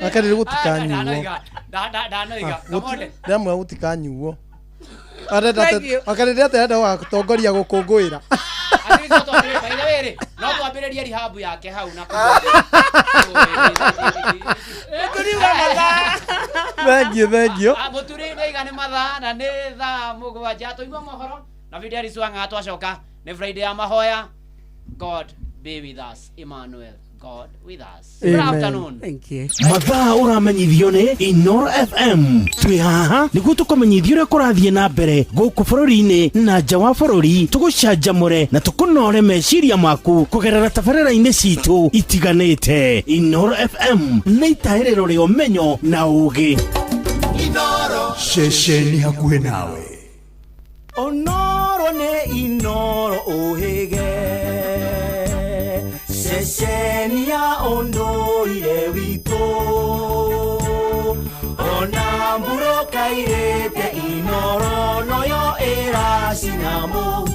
Akari gutikanyuo. Ndanoiga. Kamode. Ndamwe gutikanyuo. Akari ndete wa kutongoria gukungwira. Atizo twambire baile were. No twambiririe rehab yake hau na Thank you. Muturi neiga ni mathaa na ni thaa mugwanja tuigua mohoro na video riswanga twacoka ni Friday ya mahoya. God be with us. Emmanuel, God with us. Good afternoon. Thank you. Mathaa uramenyithio ni Inoro FM. Twi haha niguo tukumenyithio uria kurathie na mbere guku bururi-ini na nja wa bururi, tugucanjamure na tukunore meciria maku kugerera tabarĩra-inĩ citu itiganĩte. Inoro FM nĩ itaĩrĩro rĩa ũmenyo na ũũgĩ. Inoro ceceni hakuhĩ nawe. Onoro nĩ Inoro ũhĩge ceceni ya ũndũire witũ, ona mburo kairĩte Inoro noyo ĩracina mũhu,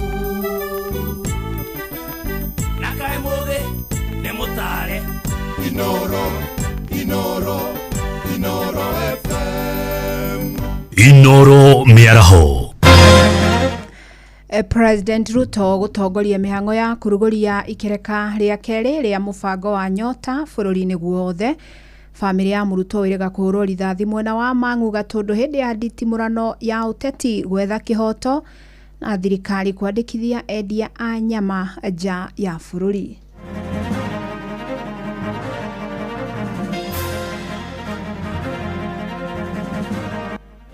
na kaĩ mũthĩ nĩ mũtare. Inoro FM. Inoro mĩaraho. President Ruto gutongoria mihango ya kuruguria ikereka ria keri ria mubango wa Nyota bururi-ini guothe. Family ya Muruto irega kuhurwo rithathi mwena wa Mang'u Gatundu hindi ya nditimurano ya uteti gwetha kihoto na thirikari kwandikithia endia a nyama nja ya bururi.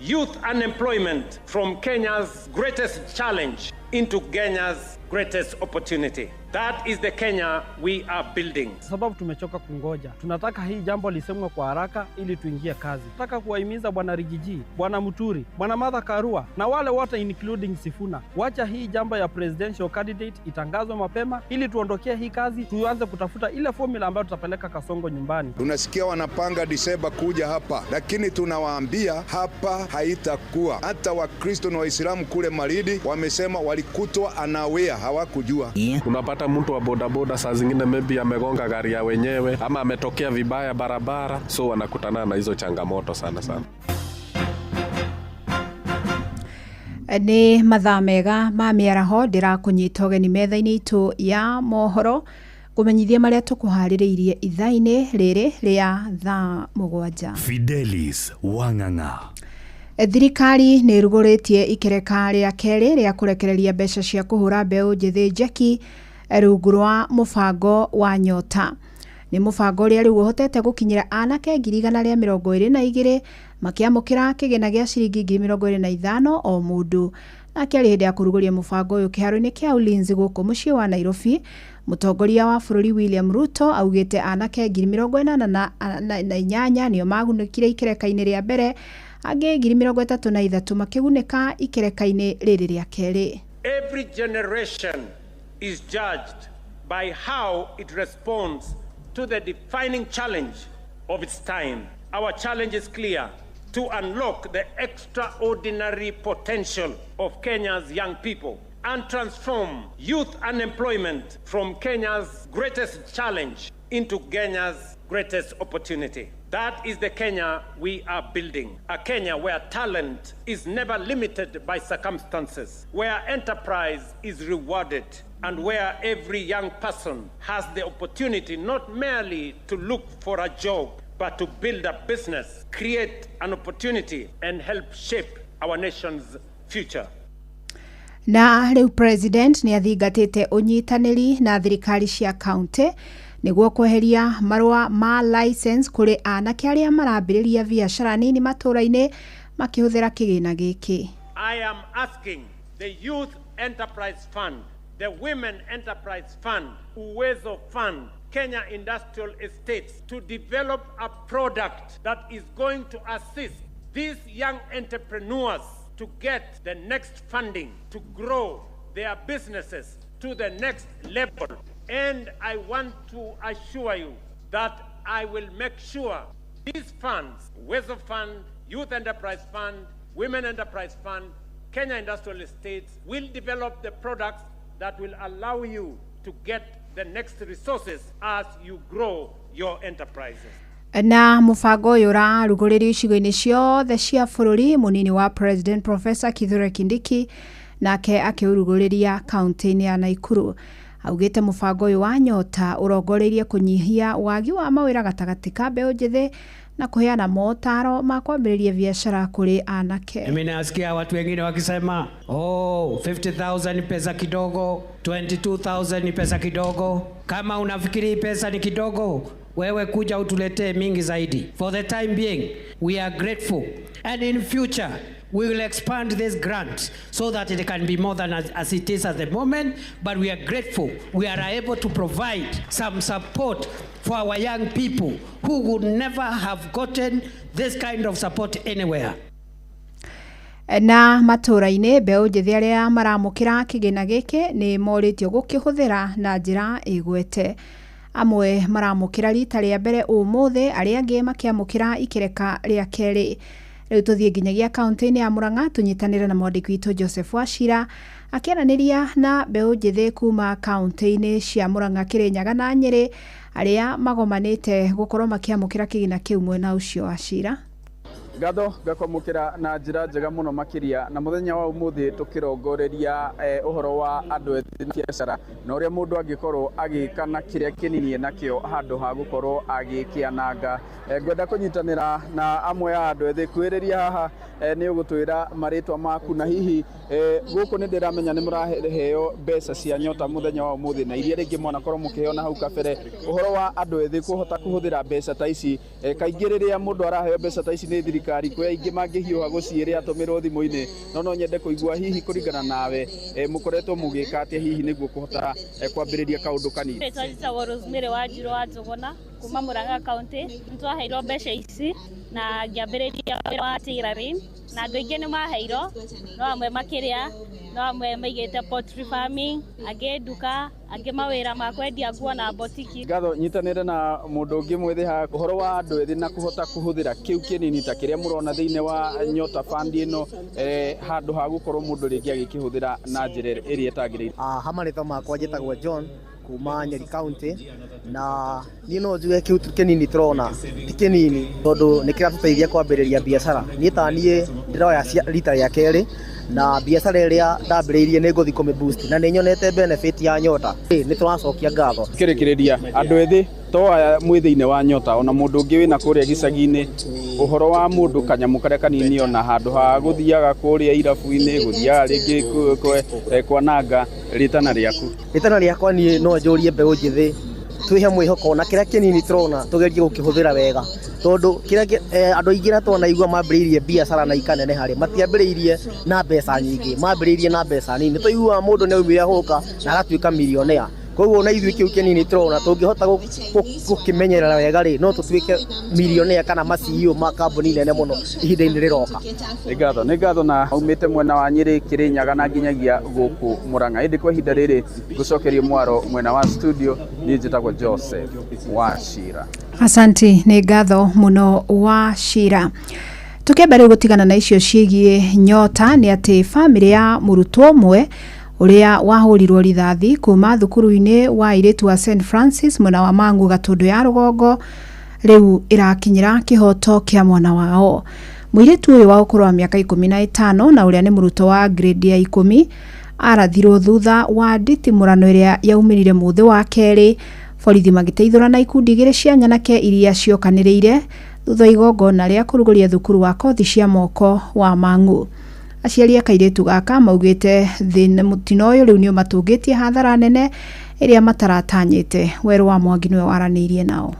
Youth unemployment from Kenya's greatest challenge into Kenya's greatest opportunity. That is the Kenya we are building. Sababu tumechoka kungoja. Tunataka hii jambo lisemwe kwa haraka ili tuingie kazi. Nataka kuwahimiza Bwana Rigiji, Bwana Muturi, Bwana Martha Karua na wale wote including Sifuna. Wacha hii jambo ya presidential candidate itangazwe mapema ili tuondokee hii kazi, tuanze kutafuta ile formula ambayo tutapeleka Kasongo nyumbani. Tunasikia wanapanga Disemba kuja hapa, lakini tunawaambia hapa haitakuwa. Hata Wakristo na Waislamu kule Maridi wamesema walikutwa anawea, hawakujua. Unapata mtu wa bodaboda saa zingine maybe amegonga gari ya wenyewe ama ametokea vibaya barabara, so wanakutana na hizo changamoto sana. Ni mathaa mega ma miaraho ndirakunyita ugeni metha-ini itu ya mohoro kumenyithia maria tukuhaririirie ithaa-ini riri ria thaa mugwanja. Fidelis Wang'ang'a. Thirikari nĩ rugũrĩtie ikereka rĩa keri rĩa kurekereria mbeca cia kuhura mbeũ njĩthĩ njeki rungu rwa mubango wa Nyota. Nĩ mubango ũrĩa rĩu ũhotete gũkinyĩra anake 122 makiamũkĩra kĩgĩna gĩa ciringi 25,000 o mũndũ. Nake arĩ hĩndĩ ya kũrugũria mubango ũyũ kĩharo-inĩ kĩa Ulinzi gũkũ mũciĩ wa Nairobi, mũtongoria wa bũrũri William Ruto augĩte anake 88 nĩo magunĩkire ikereka-inĩ rĩa mbere, angĩ 33 makĩgunĩka ikereka-inĩ rĩrĩ rĩa kerĩ. Every generation is judged by how it responds to the defining challenge of its time. Our challenge is clear: to unlock the extraordinary potential of Kenya's young people and transform youth unemployment from Kenya's greatest challenge into Kenya's greatest opportunity. That is the Kenya we are building. A Kenya where talent is never limited by circumstances, where enterprise is rewarded, and where every young person has the opportunity not merely to look for a job, but to build a business, create an opportunity, and help shape our nation's future. Na rĩu president nĩ athingatĩte ũnyitanĩri na thirikari cia county nĩguo kweheria marũa ma license kũrĩ anake arĩa marambĩrĩria biacara nini matũũra-inĩ makĩhũthĩra kĩgĩna gĩkĩ. I am asking the Youth Enterprise Fund, the Women Enterprise Fund, Uwezo Fund, Kenya Industrial Estates to develop a product that is going to assist these young entrepreneurs to get the next funding to grow their businesses to the next level. And I want to assure you that I will make sure these funds, Uwezo Fund, Youth Enterprise Fund, Women Enterprise Fund, Kenya Industrial Estates, will develop the products that will allow you to get the next resources as you grow your enterprises. Na mubango uyu urarugũrĩrio icigo-inĩ ciothe cia bũrũri. Mũnini wa President Professor Kithure Kindiki nake akĩurugũrĩria kaunti-inĩ ya Naikuru. Augĩte mubango uyu wa Nyota ũrongoreirie kũnyihia wagi wa mawĩra gatagatĩ ka mbeũ njĩthĩ na kuheana motaro ma kwambĩrĩria biashara kuri anake. Mimi nasikia watu wengine wakisema 50,000 ni pesa kidogo, 22,000 ni pesa kidogo. Kama unafikiri pesa ni kidogo, wewe kuja utuletee mingi zaidi. For the time being, we are grateful, and in future we will expand this grant so that it can be more than as it is at the moment, but we are grateful we are able to provide some support for our young people who would never have gotten this kind of support anywhere. Na matũra-inĩ mbeũ njĩthĩ arĩa maramũkĩra kĩgĩna gĩkĩ nĩ morĩtio gũkĩhũthĩra na njĩra ĩgwete. Amwe maramũkĩra rita rĩa mbere ũmũthĩ, arĩa angĩ makĩamũkĩra ikereka rĩa kerĩ. Rĩu tũthiĩ nginyagia kaunti-inĩ ya Murang'a tũnyitanĩre na mwandĩki witũ Joseph Wachira akĩaranĩria na mbeũ njĩthĩ kuma kaunti-inĩ cia Murang'a, Kĩrĩnyaga na Nyĩrĩ arĩa magomanĩte gũkorwo makĩamũkĩra kĩgĩna kĩu mwena ũcio. Wachira: Ngatho ngakwamũkĩra na njĩra njega mũno makĩria, na mũthenya wa ũmũthĩ tũkĩrongoreria ũhoro wa andũ ethĩ na biacara na ũrĩa mũndũ angĩkorwo agĩka na kĩrĩa kĩnini nakĩo handũ ha gũkorwo agĩkĩananga. Ngwenda kũnyitanĩra na amwe ya andũ ethĩ kwĩrĩria haha nĩ ũgũtwĩra marĩtwa maku na hihi gũkũ nĩ ndĩramenya nĩ mũraheo mbeca cia Nyota mũthenya wa ũmũthĩ na iria rĩngĩ mwanakorwo mũkĩheo na hau kabere. Ũhoro wa andũ ethĩ kũhota kũhũthĩra mbeca ta ici, kaingĩ rĩrĩa mũndũ araheo mbeca ta ici nĩ thirikari, kwĩ aingĩ mangĩhiũha gũciĩrĩa atũmĩrwo thimũ-inĩ, no nyende kũigua hihi kũringana nawe mũkoretwo mũgĩka atĩa hihi nĩguo kũhota kwambĩrĩria kaũndũ kanini. Twĩtagwo Rosemary Wanjiru wa Njũgũna kuma Murang'a County. Nĩtwaheirwo mbeca ici na ngĩambĩrĩria wĩra wa tĩrarĩ, na andũ aingĩ nĩ maheirwo, no amwe makĩrĩa, no amwe maigĩte poultry farming, angĩ nduka, angĩ mawĩra ma kwendia nguo na botiki. Ngatho nyitanĩre na mũndũ ũngĩ mwĩthĩ haha ũhoro wa andũ ethĩ na kũhota kũhũthĩra kĩu kĩnini ta kĩrĩa mũrona thĩinĩ wa Nyota Fund ĩno handũ ha gũkorwo mũndũ rĩngĩ agĩkĩhũthĩra na njĩra ĩrĩa ĩtagĩrĩire. Hamarĩtwa makwa njĩtagwo John kuma Nyeri County, na niĩ no njuge kĩu kĩnini tũrona ti kĩnini tondũ nĩ kĩratũteithia kwambĩrĩria biacara. Niĩ ta niĩ ndĩroya rita rĩa kerĩ na biacara ĩrĩa ndambĩrĩirie nĩ ngũthi kũmĩ-boost na nĩ nyonete benefit ya Nyota. Nĩ tũracokia ngatho. Kĩrĩkĩrĩria andũ ethĩ to aya mwĩ thĩinĩ wa Nyota, ona mũndũ ũngĩ wĩna kũrĩa gĩcagi-inĩ, ũhoro wa mũndũ kanyamũ karĩa kanini ona handũ ha gũthiaga kũrĩa irabu-inĩ, gũthiaga rĩngĩ kwananga. Rĩtana rĩaku? Rĩtana rĩakwa niĩ no njũrie mbeũ njĩthĩ twĩhe mwĩhoko na kĩrĩa kĩnini tũrona tũgerie gũkĩhũthĩra wega, tondũ andũ aingĩ na twanaigua mambĩrĩirie biacara na ikaneneha harĩ matiambĩrĩirie na mbeca nyingĩ, mambĩrĩirie na mbeca nini. Tũiguaga mũndũ nĩ aumire ahũka na agatuĩka milionea. Koguo na ithuĩ kĩu kĩnini tũrona tũngĩhota gũkĩmenyerera wega rĩ, no tũtuĩke milionea kana ma-CEO ma kambuni nene mũno ihinda-inĩ rĩroka. Nĩ ngatho na aumĩte mwena wa Nyĩrĩ, Kĩrĩnyaga na nginyagia gũkũ Murang'a. Ĩndĩ kwa ihinda rĩrĩ ngũcokerio mwaro mwena wa studio, niĩ njĩtagwo Joseph Wachira. Asanti, nĩ ngatho mũno Wachira. Tũkĩamba rĩu gũtigana na icio ciĩgiĩ Nyota, nĩ atĩ bamĩrĩ ya mũrutwo ũmwe ũrĩa wahũrirwo rithathi kuma thukuru-inĩ wa airĩtu wa St Francis mwena wa Mang'u, Gatũndũ ya rũgongo, rĩu ĩrakinyĩra kĩhoto kĩa mwana wao. Mũirĩtu ũyũ wa ũkũrũ wa mĩaka 15 na ũrĩa nĩ mũrutwo wa grade ya 10 arathirwo thutha wa nditimũrano ĩrĩa yaumĩrire mũthĩ wa kerĩ, borithi magĩteithũra na ikundi igĩrĩ cia nyanake iria ciokanĩrĩire thutha igongona rĩa kũrugũria thukuru wa kothi cia moko wa Mang'u. Aciari a kairĩtu gaka maugĩte thĩna mũtino ũyũ rĩu nĩ ũmatũngĩtie hathara nene ĩrĩa mataratanyĩte. Werũ wa Mwangi nĩwe waranĩirie nao.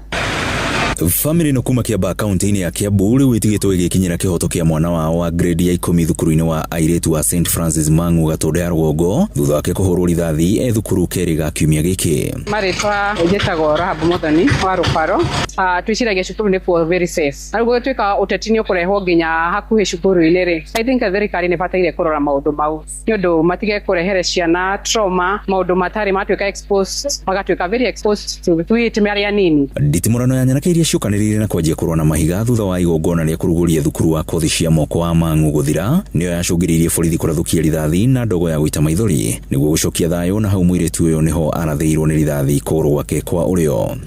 Family no kuma Kiambaa kaunti-inĩ ya Kiambu rĩu ĩtigĩtwo ĩgĩkinyĩra kĩhoto kĩa mwana wao wa grade ya 10 thukuru-inĩ wa airĩtu wa St Francis Mang'u, Gatũndũ ya rũgongo thutha wake kũhũrwo rithathi thukuru kerĩ ga kiumia gĩkĩ. Marĩtwa njĩtagwo Rahabu Muthoni wa Rũparo. Twĩciragia cukuru nĩ for very safe. Na rĩu gũtuĩka ũteti-inĩ ũkũrehwo nginya hakuhĩ cukuru-inĩ rĩ, I think thirikari nĩ bataire kũrora maũndũ mau nĩ ũndũ matige kũrehere ciana trauma, maũndũ matarĩ matuĩka exposed magatuĩka very exposed to it marĩa nini. Nditimũrano ya nyanake iria iria ciukanirire na kwanjia kurwa na mahiga thutha wa igongona ria kuruguria thukuru wa kothi cia moko wa Mang'u guthira niyo yacungiririe borithi kurathukia rithathi na ndogo ya gwita maithori niguo gucokia thayo, na hau muiritu uyo niho arathiirwo ni rithathi kuguru gwake kwa urio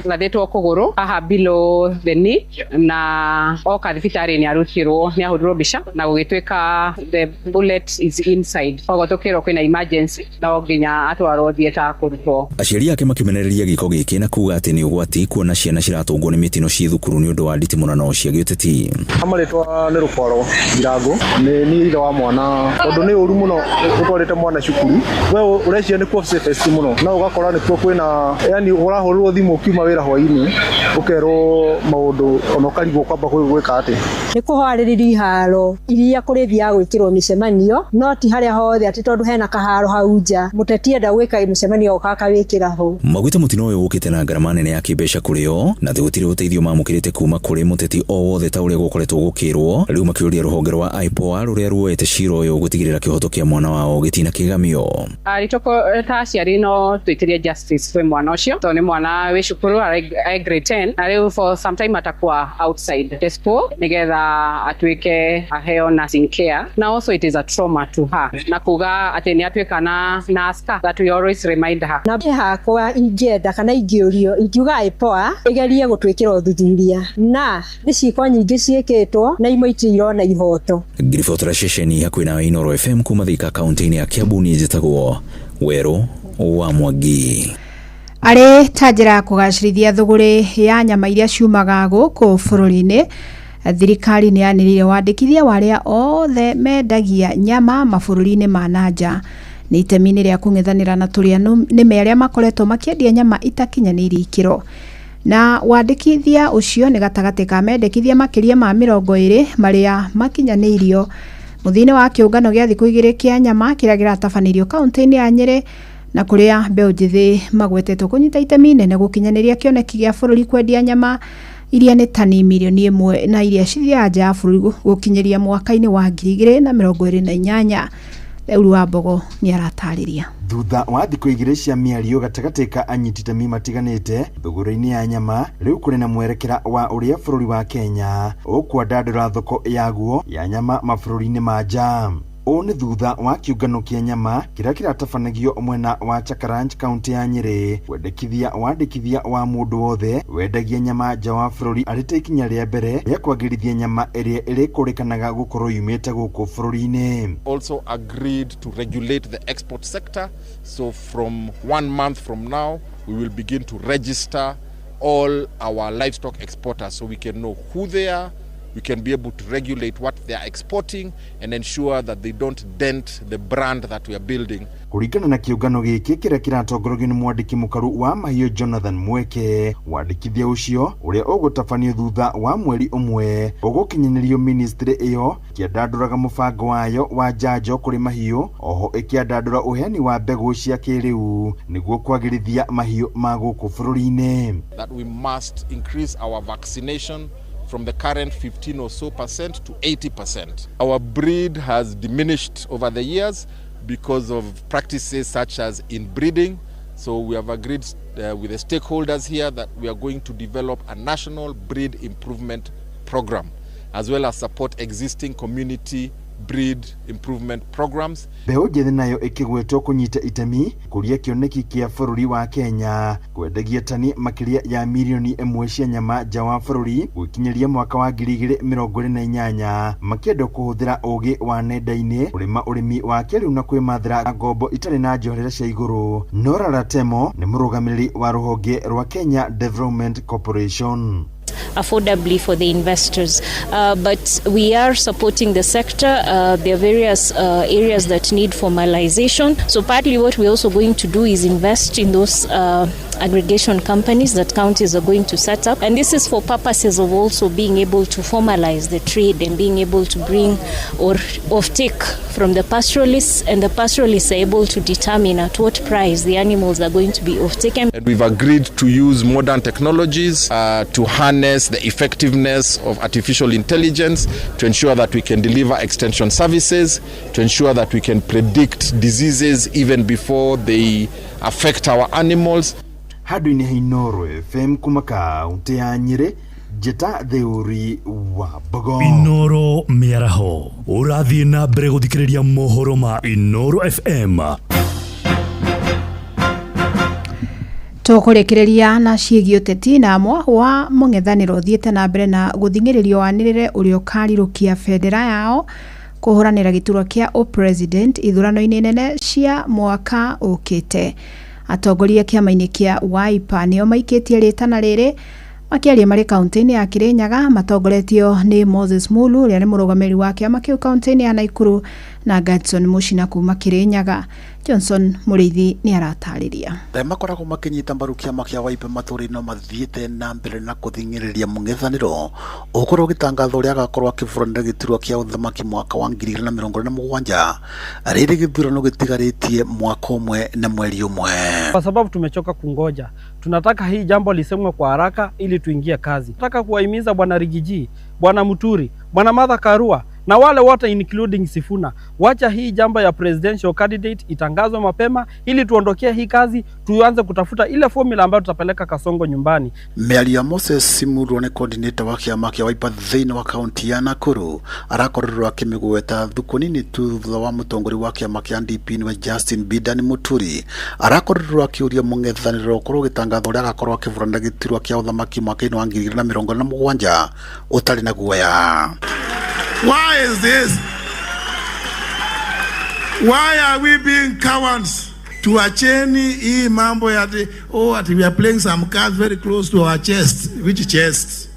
lathetwo kuguru haha below the knee na oka thibitari ni arutirwo ni ahurwo bica na gugitwika the bullet is inside ogotokero kwina emergency na oginya atwarwo thieta kurutwo. Aciari ake makimenereria giko giki na kuga ati ni ugwati kuona ciana ciratungwo ni mitino ci thukuru ni undu wa nditimurano cia giuteti. Amaretwa ni rukoro Irango ni ira wa mwana tondu ni uru muno utwarite mwana cukuru we urecia ni kwa safety muno na ugakora ni kwa kwina yani urahurwo thimu kiuma wira hwaini ukero maundu onokarigwo kwamba gwika ati ni kuhaririria iharo iria kurithia gwikirwo micemanio no ti haria hothe ati tondu hena kaharo hau nja mutetienda gwika micemanio ukaka wikira ho. Magwite mutino uyu ukite na ngarama nene ya kibesha kurio na thigutire uteithio mamukirite kuma kuri muteti o wothe ta uria gukoretwo gukirwo riu makiuria ruhonge rwa IPOA ruria ruete ciro uyu gutigirira kihoto kia mwana wao gitina kigamio. Aritoko ta ciari no twitirie justice we mwana ucio to ni mwana we cukuru ai grade 10 na riu for some time atakuwa outside the school nigetha atwike aheo nursing care na also it is a trauma to her na kuga ati ni atwika na aska that we always remind her na hakwa ingenda kana ingiurio ingiuga IPOA igerie gutwikira uthuthuria na niciko nyingi cieketwo na imoiti irona ihoto. Ngirifotora ceceni hakuhi na Inoro FM kuma Thika kaunti-ini ya Kiambu ni njitagwo Weru wa Mwangi. Arĩ ta njĩra ya kũgacĩrithia thũgũrĩ ya nyama iria ciumaga gũkũ bũrũri-inĩ, thirikari nĩ yanĩrĩire wandĩkithia wa arĩa othe mendagia nyama mabũrũri-inĩ ma nanja nĩ itemi-inĩ rĩa kũng'ethanĩra na tũrĩa nĩme arĩa makoretwo makĩendia nyama itakinyanĩirie ikĩro. Na wandĩkithia ũcio nĩ gatagatĩ ka mendekithia makĩria ma 20 marĩa makinyanĩirio mũthia-inĩ wa kĩũngano gĩa thikũ 2 kĩa nyama kĩrĩa kĩratabanĩrio kaunti-inĩ ya Nyeri na kuria mbeũ njĩthĩ magwetetwo kũnyita itemi inene gũkinyanĩria kĩoneki gĩa bũrũri kwendia nyama iria nĩ tani milioni 1 na iria cithiaga nja ya bũrũri gũkinyĩria mwaka-inĩ wa 2028. Eulu wa Mbogo nĩ aratarĩria. Thutha wa thikũ 2 cia mĩario gatagatĩ ka anyiti itemi matiganĩte thũgũrĩ-inĩ ya nyama, rĩu kũrĩ na mwerekera wa ũrĩa bũrũri wa Kenya ũkwandandũra thoko yaguo ya nyama mabũrũri-inĩ ma nja. Ũũ nĩ thutha wa kĩũngano kĩa nyama kĩrĩa kĩratabanagio mwena wa Chakaranch kaunti ya Nyeri wandĩkithia wa mũndũ wothe wendagia nyama nja wa bũrũri arĩte ikinya rĩa mbere rĩa kwagĩrithia nyama ĩrĩa ĩrĩkũrĩkanaga gũkorwo yumĩte gũkũ bũrũri-inĩ. Also agreed to regulate the export sector, so from 1 month from now we will begin to register all our livestock exporters so we can know who they are. We can be able to regulate what they are exporting and ensure that they don't dent the brand that we are building. Kũringana na kĩũngano gĩkĩ kĩrĩa kĩratongoragio nĩ mwandĩki mũkaru wa mahiũ Jonathan Mweke, wandĩkithia ũcio ũrĩa ũgũtabanio thutha wa mweri ũmwe ũgũkinyanĩrio ministry ĩyo kĩandandũraga mũbango wayo wa njanjo kũrĩ mahiũ, oho ĩkĩandandũra ũheani wa mbegũ cia kĩrĩu nĩguo kwagĩrithia mahiũ ma gũkũ bũrũri-inĩ. That we must increase our vaccination from the current 15 or so percent to 80%. Our breed has diminished over the years because of practices such as inbreeding. So we have agreed with the stakeholders here that we are going to develop a national breed improvement program, as well as support existing community breed improvement programs. Mbeũ njĩthĩ nayo ĩkĩgwetwo kũnyita itemi kũria kĩoneki kĩa bũrũri wa Kenya kwendagia tani makĩria ya milioni 1 cia nyama nja wa bũrũri gũkinyĩria mwaka wa 2028 makĩenda kũhũthĩra ũgĩ wa nenda-inĩ kũrĩma ũrĩmi wa kĩrĩu na kwĩmathĩra ngombo itarĩ na njoherera cia igũrũ. Nora Ratemo nĩ mũrũgamĩrĩri wa rũhonge rwa Kenya Development Corporation. Affordably for the investors, but we are supporting the sector. There are various areas that need formalization. So partly what we're also going to do is invest in those aggregation companies that counties are going to set up, and this is for purposes of also being able to formalize the trade and being able to bring or off-take from the pastoralists, and the pastoralists are able to determine at what price the animals are going to be off-taken. And we've agreed to use modern technologies to harness the effectiveness of artificial intelligence to ensure that we can deliver extension services, to ensure that we can predict diseases even before they affect our animals. handũ-inĩ ha Inoro FM kuma kaunti ya Nyeri, Njeta Theuri wa Mbogo. Inoro Miaraho, ũrathiĩ na mbere gũthikĩrĩria mohoro ma Inoro FM. Tukurekereria na ciĩgiĩ ũteti na amwe wa mũng'ethanĩro ũthiĩte na mbere na gũthing'ĩrĩrio wanĩrĩre ũrĩa ũkarirũkia bendera yao kũhũranĩra gĩturwa kĩa ũpresident ithurano-inĩ nene cia mwaka ũkĩte. Atongoria kĩama-inĩ kĩa Wiper nĩo maikĩtie rĩtana rĩrĩ makĩaria marĩ kaunti-inĩ ya Kirinyaga, matongoretio nĩ Moses Mulu ũrĩa nĩ mũrũgamĩrĩri wa kĩama kĩu kaunti-inĩ ya Naikuru na Gadson Muchina kuma Kirinyaga. Johnson Muriithi ni aratarĩria. Makoragwo makinyita mbaru kĩama kĩa Wiper matũũra-inĩ no mathiĩte na mbere na kũthing'ĩrĩria mũng'ethanĩro ũkorwo gĩtangatho ũrĩa agakorwo akĩbũranĩra gĩturwa kĩa ũthamaki mwaka wa 2027 rĩrĩ gĩthurano gĩtigarĩtie mwaka ũmwe na mweri ũmwe. Kwa sababu tumechoka kungoja, tunataka hii jambo lisemwe kwa haraka ili tuingie kazi. Nataka kuwahimiza Bwana Rigiji, Bwana Muturi, Bwana Martha Karua na wale wote including Sifuna, wacha hii jambo ya presidential candidate itangazwe mapema ili tuondokee hii kazi, tuanze kutafuta ile formula ambayo tutapeleka Kasongo nyumbani. Mearia Moses Simuru ni coordinator wa kĩama kĩa Wiper thĩinĩ wa kaunti ya Nakuru arakorirwo akĩmĩgweta thukũ nini tu thutha wa mũtongoria wa kĩama kĩa DP ni Justin Bidan Muturi arakorirwo akĩũria mũng'ethanĩro ũkorwo gĩtangatho ũrĩa agakorwo akĩbũranĩra gĩturwa kĩa ũthamaki mwaka-inĩ wa 2027 ũtarĩ na guoya. Why is this? Why are we being cowards? Tuacheni hii mambo ya ati we are playing some cards very close to our chest. Which chest?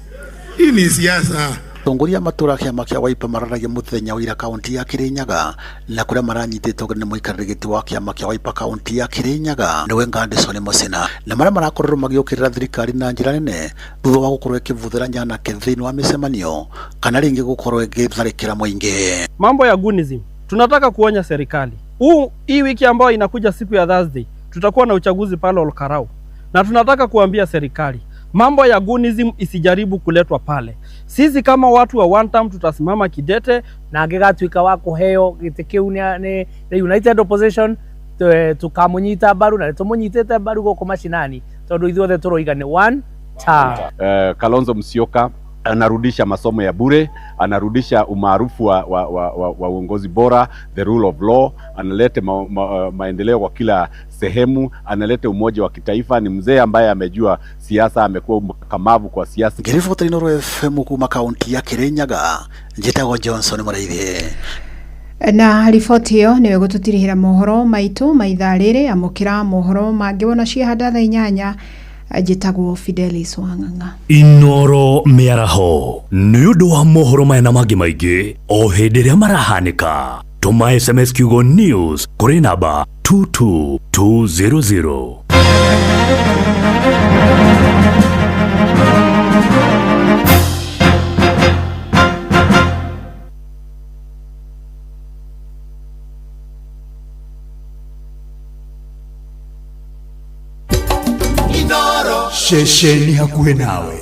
Hii ni siasa. Tongoria matura kĩama kĩa Wiper mararagia mũthenya wa ira kaunti ya Kirinyaga na kũrĩa maranyitĩtwo nĩ mũikarĩri gĩtĩ wa kĩama kĩa Wiper kaunti ya Kirinyaga nĩwe Gadson Muchina na marĩa marakorwo magĩũkĩrĩra thirikari na njĩra nene thutha wa gũkorwo ĩkĩbũthĩra nyanake thĩinĩ wa mĩcemanio kana rĩngĩ gũkorwo ĩgĩtharĩkĩra mũingĩ. Mambo ya gunism, tunataka kuonya serikali. Hii wiki ambayo inakuja siku ya Thursday tutakuwa na uchaguzi pale Olkarau na tunataka kuambia serikali mambo ya gunism isijaribu kuletwa pale. Sisi kama watu wa one time tutasimama kidete na angĩgatuĩka wa kũheo gĩtĩ kĩu nĩ United Opposition tukamunyita mbaru na tumunyitĩte mbaru gũkũ mashinani tondũ ithuothe tũroiga nĩ one time. Kalonzo Musyoka anarudisha masomo ya bure, anarudisha umaarufu wa uongozi bora, the rule of law, analete maendeleo kwa kila sehemu, analete umoja wa kitaifa. Ni mzee ambaye amejua siasa, amekuwa mkamavu kwa siasa. Ngirifoto Inoro FM kuma kaunti ya Kirinyaga, Njetago Johnson Muriithi. Na riboti ĩyo nĩwe gũtũtirihĩra mohoro maitũ maithaa rĩrĩ, amũkĩra mohoro mangĩ wona ciahanda thaa 8 Njĩtagwo Fidelis Wang'ang'a. Inoro Miaraho, nĩ ũndũ wa mohoro maya na mangĩ maingĩ o hĩndĩ ĩrĩa marahanĩka, tũma SMS kiugo news kũrĩ namba 22200. Shesheni hakuwe nawe.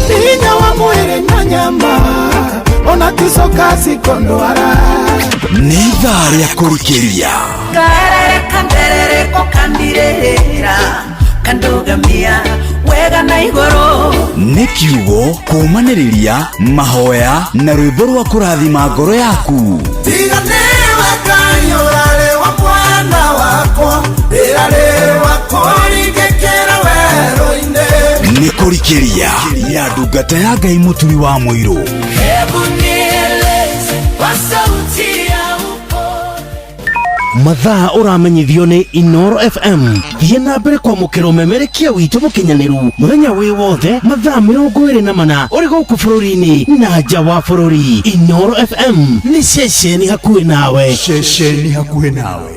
Ninya wa mwere na nyama ona kisoka sikondwara. Nĩ ithaa rĩa kũrikĩria kanderereko kandirĩra kandogamia wega na igũrũ. nĩ kiugo kũmanĩrĩria mahoya na rwĩmbo rwa kũrathima ngoro yaku. Tiganewa kanyũrarĩ wa mwana wakwa rĩrarĩ wakwa rĩngĩkĩra werũ-inĩ. Nĩ kũrikĩria ya ndungata ya Ngai mũturi wa mũirũ. Hebu nieleze kwa sauti ya mathaa ũramenyithio nĩ Inoro FM. Thiĩ na mbere kwamũkĩra ũmemerekia witũ mũkinyanĩru mũthenya wĩ wothe mathaa 24 ũrĩ gũkũ bũrũri-inĩ na nja wa bũrũri. Inoro FM nĩ ceceni hakuhĩ nawe. Ceceni hakuhĩ nawe.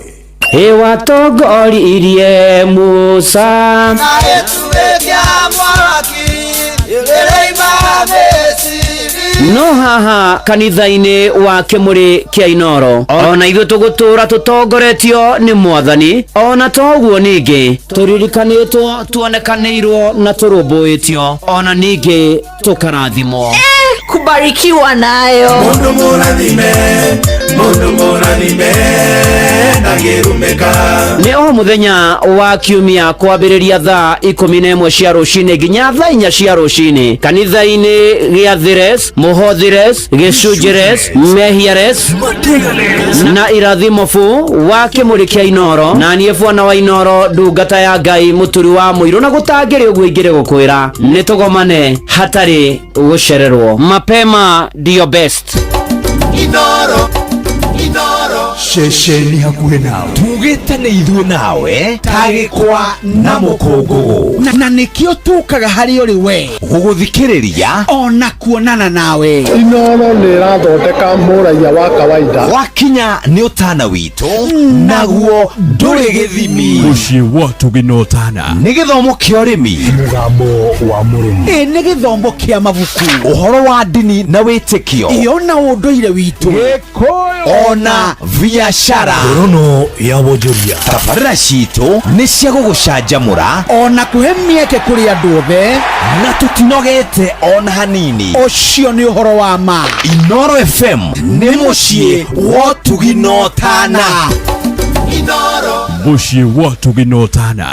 Watongoririe Musa na etuwekya mwaki ilereima mesi. no haha kanitha-inĩ wa Kĩmũrĩ kĩa Inoro ona ithuĩ tũgũtũra tũtongoretio nĩ Mwathani, ona toguo ningĩ tũririkanĩtwo tuonekanĩirwo na tũrũmbũĩtio ona ningĩ tũkarathimwo. kubarikiwa nayo. Mundu muradhime nagirumeka. Ni o muthenya wa kiumia kwambĩrĩria thaa 11 cia rũcinĩ nginya thaa 4 cia rũcinĩ kanitha-inĩ gĩa Thires, Mũhothires, Gĩcunjĩres, Mehiares na Irathimofu wa kĩmũrĩ kĩa Inoro, na niĩ Bwana wa Inoro ndungata ya Ngai Mũturi wa Mũirũ, na gũtangĩrĩ ũguo ingĩrĩ gũkwĩra nĩ tũgomane hatarĩ gũcererwo. Mapema ndio best. Inoro shesheni hakuhe nawe tugite nĩ ithuĩ nawe tagĩkwa na mũkũngũgũ na nĩkĩo tũkaga harĩ ũrĩ we gũgũthikĩrĩria ona kuonana nawe. Inoro nĩ ĩrathondeka mũraia wa kawaida wakinya nĩ ũtana witũ naguo ndũrĩ gĩthimi. Mũciĩ wa Tũginotana nĩ gĩthomo kĩa ũrĩmi, mũgambo wa mũrĩmi, nĩ gĩthomo kĩa mabuku, ũhoro wa ndini na wĩtĩkio, ona ũndũire witũ, ona biashara, ngorono ya wonjoria. tabarĩra citũ nĩ cia gũgũcanjamũra ona kũhe mĩeke kũrĩ andũ othe, na tũtinogete ona hanini. ũcio nĩ ũhoro wa ma. Inoro FM nĩ mũciĩ wa Tũginotana. Mũciĩ wa Tũginotana.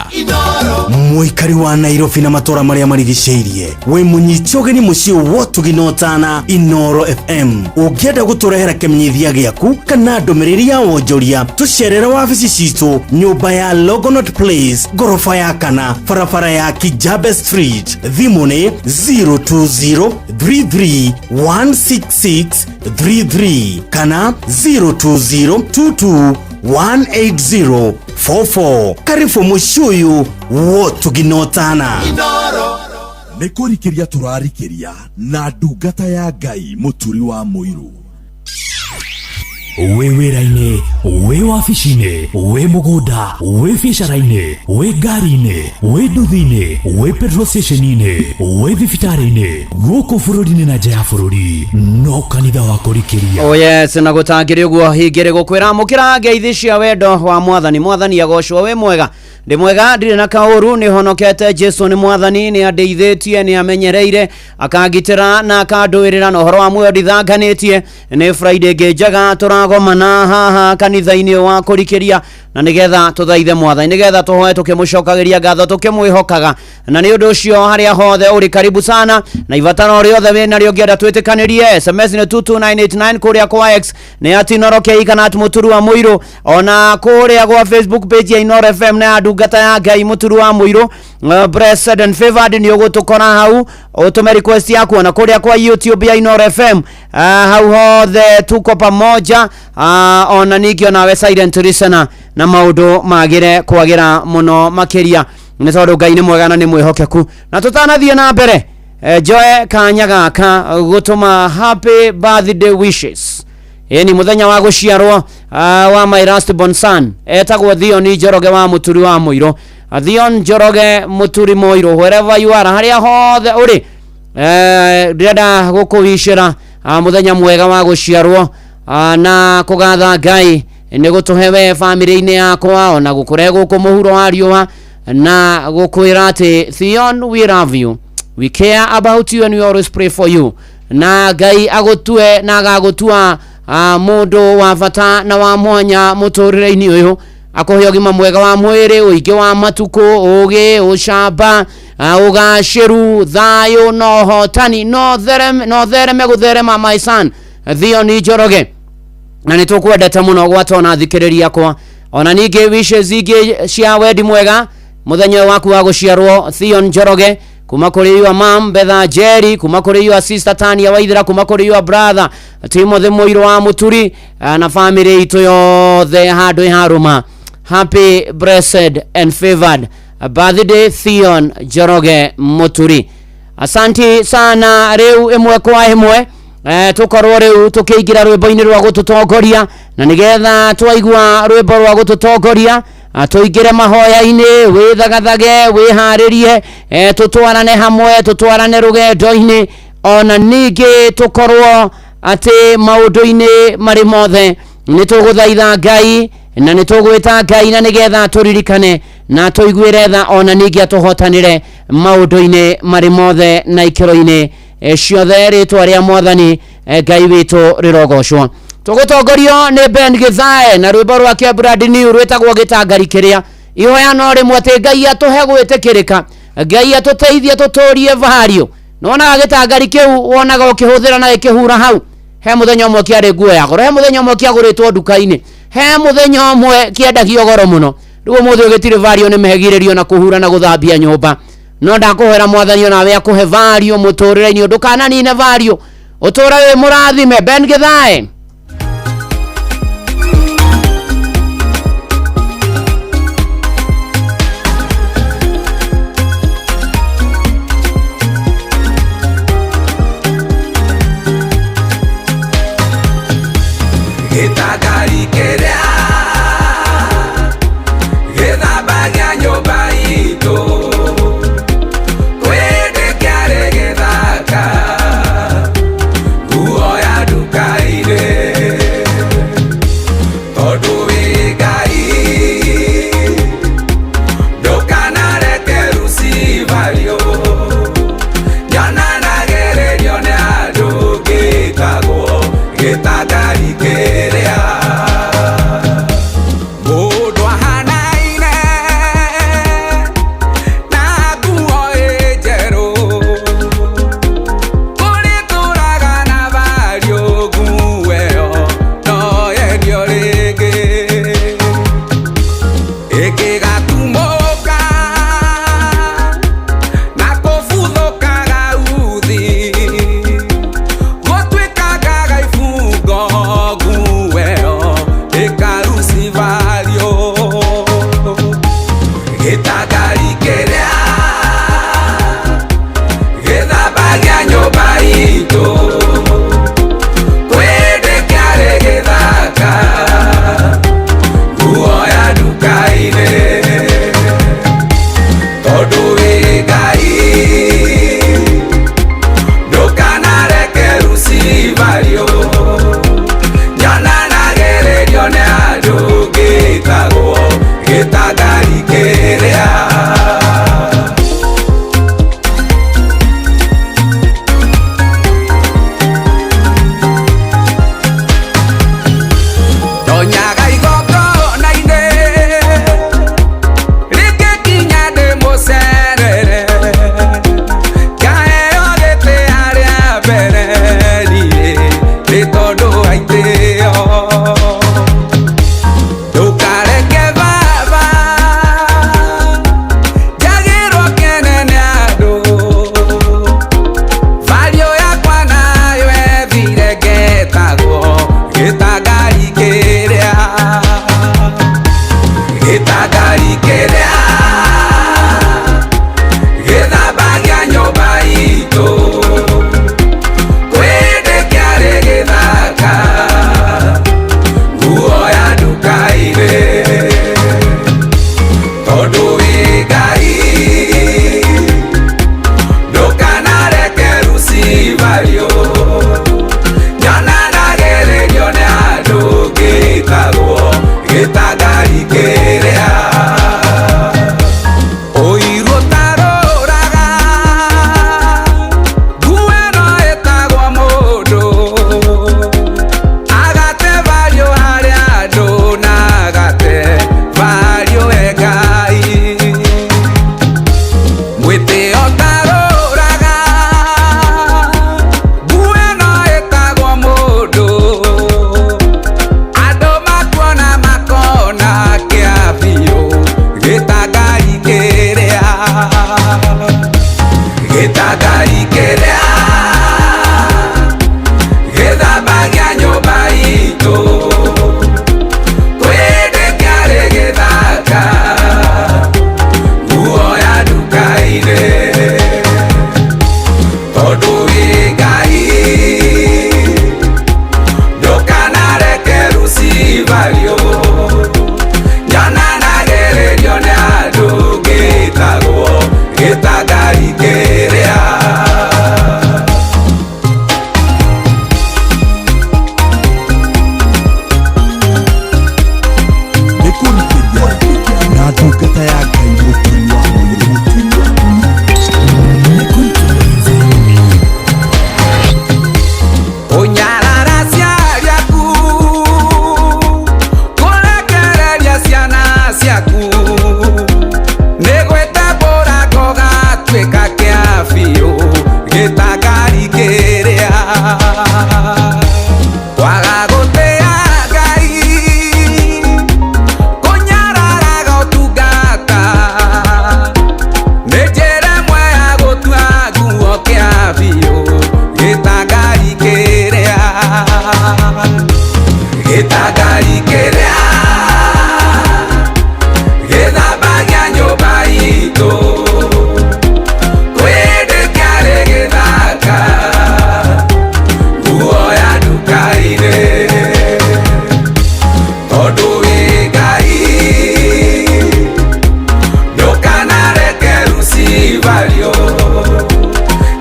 Mũikari wa Nairobi na matũra marĩa marigicĩirie, we mũnyiti ũgeni mũciĩ wa Tũginotana Inoro FM. Ũngĩenda gũtũrehera kĩmenyithia gĩaku kana ndũmĩrĩri ya wonjoria, tũcerere wabici citũ, nyũmba ya Logonot Place, ngorofa ya 4, barabara ya Kijabe Street. Thimũ nĩ 02033166333 kana 02022180044. Karibu mũciĩ ũyũ wa Tũginotana. nĩ kũrikĩria tũrarikĩria na ndungata ya Ngai Mũturi wa Mũirũ. Wĩ wĩra-inĩ, wĩ wabici-inĩ, wĩ mũgũnda, wĩ biacara-inĩ, wĩ ngari-inĩ, wĩ nduthi-inĩ, wĩ petrol station-inĩ, wĩ thibitarĩ-inĩ, gũkũ bũrũri-inĩ na nja ya bũrũri, no kanitha wa kũrikĩria. Oh yes, na gũtangĩrĩ ũguo hingĩrĩ gũkwĩra mũkĩra ngeithi cia wendo wa Mwathani agocwo wĩ mwega. Ndĩ mwega, ndirĩ na kaũru, nĩ honokete. Jesu nĩ Mwathani, nĩ andeithĩtie, nĩ amenyereire, akangitĩra na akandũĩrĩra, na ũhoro wa muoyo ndithanganĩtie. Nĩ Friday ĩngĩ njega tũragomana haha kanitha-inĩ wa kũrikĩria, na nĩgetha tũthaithe Mwathani, nĩgetha tũhoe tũkĩmũcokagĩria ngatho tũkĩmwĩhokaga, na nĩ ũndũ ũcio harĩa hothe ũrĩ karibu sana, na ibataro rĩothe wĩnarĩo ngĩenda twĩtĩkanĩrie. SMS nĩ 22989 kũrĩa kwa X nĩ @Inoro KE kana @Mũturi wa Mũirũ, ona kũrĩa kwa Facebook page ya Inoro FM na ndungata ya Ngai Mũturi wa Mũirũ. Blessed and favored nĩ ũgũtũkora hau, ũtũme request yaku, na kũrĩa kwa YouTube ya Inoro FM hau hothe tuko pamoja. Ona ningĩ onawe silent listener, na maũndũ magĩre kwagĩra mũno makĩria, nĩ tondũ Ngai nĩ mwega na nĩ mwĩhokeku. Na tũtanathiĩ na mbere, njoe kanya gaka gũtũma happy birthday wishes. Ni muthenya wa gũciarwo wa my last born son, etagwo Thion Njoroge wa Mũturi wa Mũirũ. Thion Njoroge Mũturi Mũirũ, wherever you are, harĩa hothe ũrĩ, ndĩrenda gũkũwicĩra muthenya mwega wa gũciarwo, na kũgatha Ngai nĩ gũtũhe we family-inĩ yakwa, ona gũkũre gũkũ mũhuro wa riũa, na gũkwĩra atĩ Thion, we love you, we care about you, and we always pray for you. Na Ngai agũtue na agagũtua mũndũ wa bata na wa mwanya mũtũrĩre-inĩ ũyũ, akũhe ũgima mwega wa mwĩrĩ, ũingĩ wa matukũ, ũgĩ, ũcamba, ũgacĩru, thayũ na ũhotani, no thereme gũtherema my son Thion Njoroge, na nĩ tũkwendete mũno gwatona thikĩrĩria kwa. Ona ningĩ wishes ingĩ cia wendi mwega muthenya waku wa gũciarwo Thion Njoroge, kuma kũrĩ your mom Betha Jerry, kuma kũrĩ your sister Tania Waithira, kuma kũrĩ your brother Timothy Mũirũ wa Mũturi, na family itũ yothe handũ harũma. Happy, blessed and favored birthday Thion Njoroge Mũturi. Asanti sana. Rĩu ĩmwe kwa ĩmwe tukorwo rĩu tukĩingira rwĩmbo-inĩ rwa gũtũtongoria, na nĩgetha twaigua rwĩmbo rwa gũtũtongoria tuingire mahoya-inĩ, wĩthagathage, wĩharĩrie, tutwarane hamwe, tutwarane rũgendo-inĩ, ona ningĩ tukorwo atĩ maũndũ-inĩ marĩ mothe nĩ tũgũthaitha Ngai, na nĩ tũgwĩta Ngai, na nĩgetha tũririkane na tũiguĩre tha, ona ningĩ atũhotanĩre maũndũ-inĩ marĩ mothe na ikĩro-inĩ ciothe ritwa ria mwathani Ngai witu rirogocwo. Tugutongorio ni Ben Githae na rwimbo rwake Brand New rwetagwo Gitangari kiria ihoyano rimwe ati Ngai atuhe gwitikirika, Ngai atuteithie tuturie vario. Nona Gitangari kiu wonaga ukihuthira na ikihura hau, he muthenya umwe kiari nguo ya goro, he muthenya umwe kiaguritwo nduka-ini, he muthenya umwe kiendagio goro muno. Riu muthi ugitire vario ni mehegiririo na kuhura na guthambia nyumba. No ndakuhera mwathani nawe akuhe vario muturire-ini, ndukananine vario, utura wi murathime. Ben Githae. Gitangari kiria githambagia nyumba itu kwende kiare githaka guoya nduka-ini tondu wi Ngai ndukanareke rucivario nyananagererio ni andu gitagwo Gitangari kiria kĩng'ari kĩrĩa gĩthambagia nyũmba itũ kwĩndĩ kĩarĩ gĩthaka guoya nduka-inĩ tondũ wĩ Ngai ndũkanareke rucibario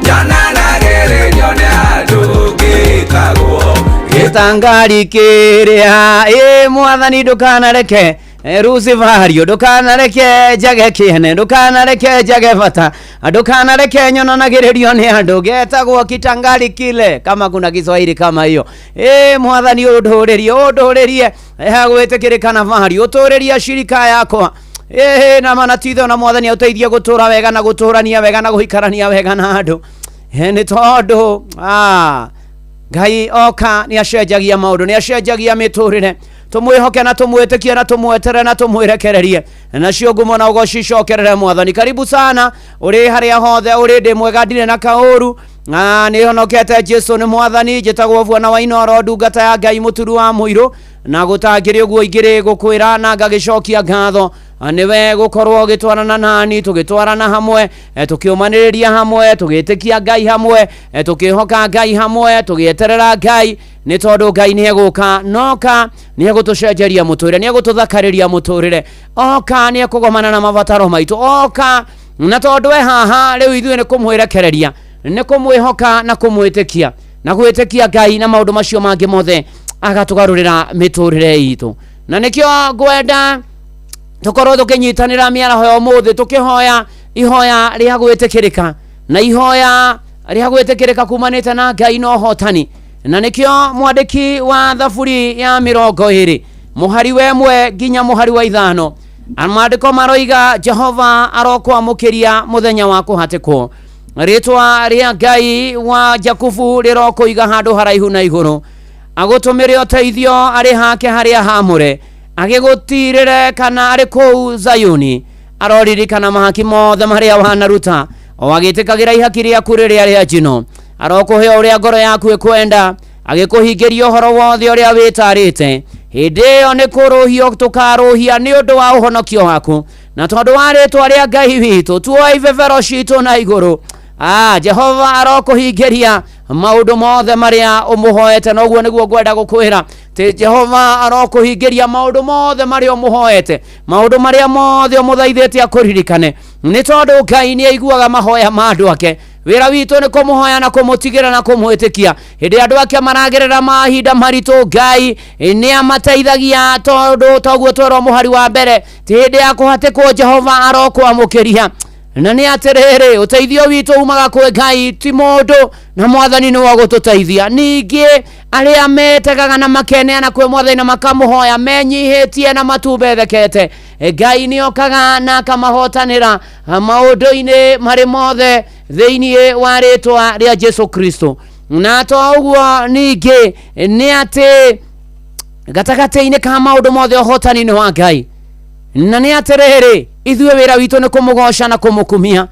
nyananagĩrĩrio nĩ andũ ngĩtagwo gĩtangari kĩrĩa mwathani ndũkanareke rucibario ndũkanareke njage kĩene ndũkanareke njage bata ndũkanareke nyonanagĩrĩrio nĩ andũ getagwo kitangari kile kama kuna Kiswahili kama hiyo mwathani ũndũrĩrie gwĩtĩkĩrĩkana bari ũtũrĩria shirika yakwa na manatitho na mwathani ũteithie gũtũra wega na gũtũrania wega na gũikarania wega na andũ nĩ tondũ Ngai oka nĩ acenjagia maũndũ nĩ acenjagia mĩtũrĩre tumwihoke na tumwĩtĩkie na tumwetere na tumwirekererie nacio ngumo na ũgoci cokerere mwathani karibu sana uri harĩa hothe uri ndĩ mwega ndirĩ na kaũru nĩ honokete Jesu nĩ mwathani njĩtagwo Bwana wa Inoro ndungata ya Ngai mũturu wa mũirũ na gũtangĩrĩ ũguo igĩrĩ gũkwĩra na ngagĩcokia ngatho niwe gũkorwo gĩtwarana nani tũgĩtwarana hamwe tũkĩũmanĩrĩria hamwe tũgĩtĩkia Ngai hamwe tũkĩhoka Ngai hamwe tũgĩeterera Ngai nĩ tondũ Ngai nĩ egũka noka nĩ egũtũcenjeria mũtũrĩre nĩ egũtũthakarĩria mũtũrĩre oka nĩ ekũgomana na mabataro maitũ oka na tondũ haha rĩu ithuĩ nĩ kũmwĩrekereria nĩ kũmwĩhoka na kũmwĩtĩkia na gwĩtĩkia Ngai na maũndũ macio mangĩ mothe agatũgarũrĩra mĩtũrĩre itũ na nĩkĩo ngwenda tukorwo tukinyitanira miaraho ya umuthi tukihoya ihoya ria gwĩtĩkĩrĩka na ihoya ria gwĩtĩkĩrĩka kumanite na Ngai no hotani na nikio mwandiki wa thaburi ya 20 muhari wa 1 nginya muhari wa 5 amandiko maroiga Jehova arokwamũkĩria muthenya wa kũhatĩkwo ritwa ria Ngai wa Jakubu rirokuiga handu haraihu na igũrũ agũtũmĩre ũteithio arĩ hake harĩa hamũre agĩgũtirĩre kana arĩ kũu Zayuni aroririkana mahaki mothe marĩa wanaruta o agĩtĩkagĩra ihaki rĩaku rĩrĩa rĩa njino arokũhe ũrĩa ngoro yaku ĩkwenda agĩkũhingĩria ũhoro wothe ũrĩa wĩtarĩte hĩndĩ ĩyo nĩ kũrũhio tũkarũhia nĩ ũndũ wa ũhonokio waku na tondũ wa rĩtwa rĩa Ngai witũ tuoe ibebero citũ na igũrũ Jehova arokũhingĩria maũndũ mothe marĩa ũmũhoete na ũguo nĩguo ngwenda gũkwĩra ti Jehova arokũhingĩria maũndũ mothe marĩa ũmũhoete maũndũ marĩa mothe ũmũthaithĩte akũririkane nĩ tondũ Ngai nĩ aiguaga mahoya ma andũ ake wĩra witũ nĩ kũmũhoya na kũmũtigĩra na kũmwĩtĩkia hĩndĩ andũ ake maragerera mahinda maritũ Ngai nĩ amateithagia tondũ toguo twerwo mũhari wa mbere ti hĩndĩ ya kũhatĩkwo Jehova arokwamũkĩria na nĩ atĩrĩrĩ ũteithio witũ umaga kwĩ Ngai ti mũndũ na mwathani nĩ wa gũtũteithia ningĩ arĩa metegaga na makeneana kwĩ mwathani na makamũhoya menyihĩtie na matubethekete Ngai nĩ okaga na akamahotanĩra maũndũ-inĩ marĩ mothe thĩinĩ wa rĩtwa rĩa Jesu Kristo na to ũguo ningĩ nĩ atĩ gatagatĩ-inĩ ka maũndũ mothe ũhotani nĩ wa Ngai na nĩ atĩrĩrĩ ithuĩ wĩra witũ nĩ kũmũgoca na kũmũkumia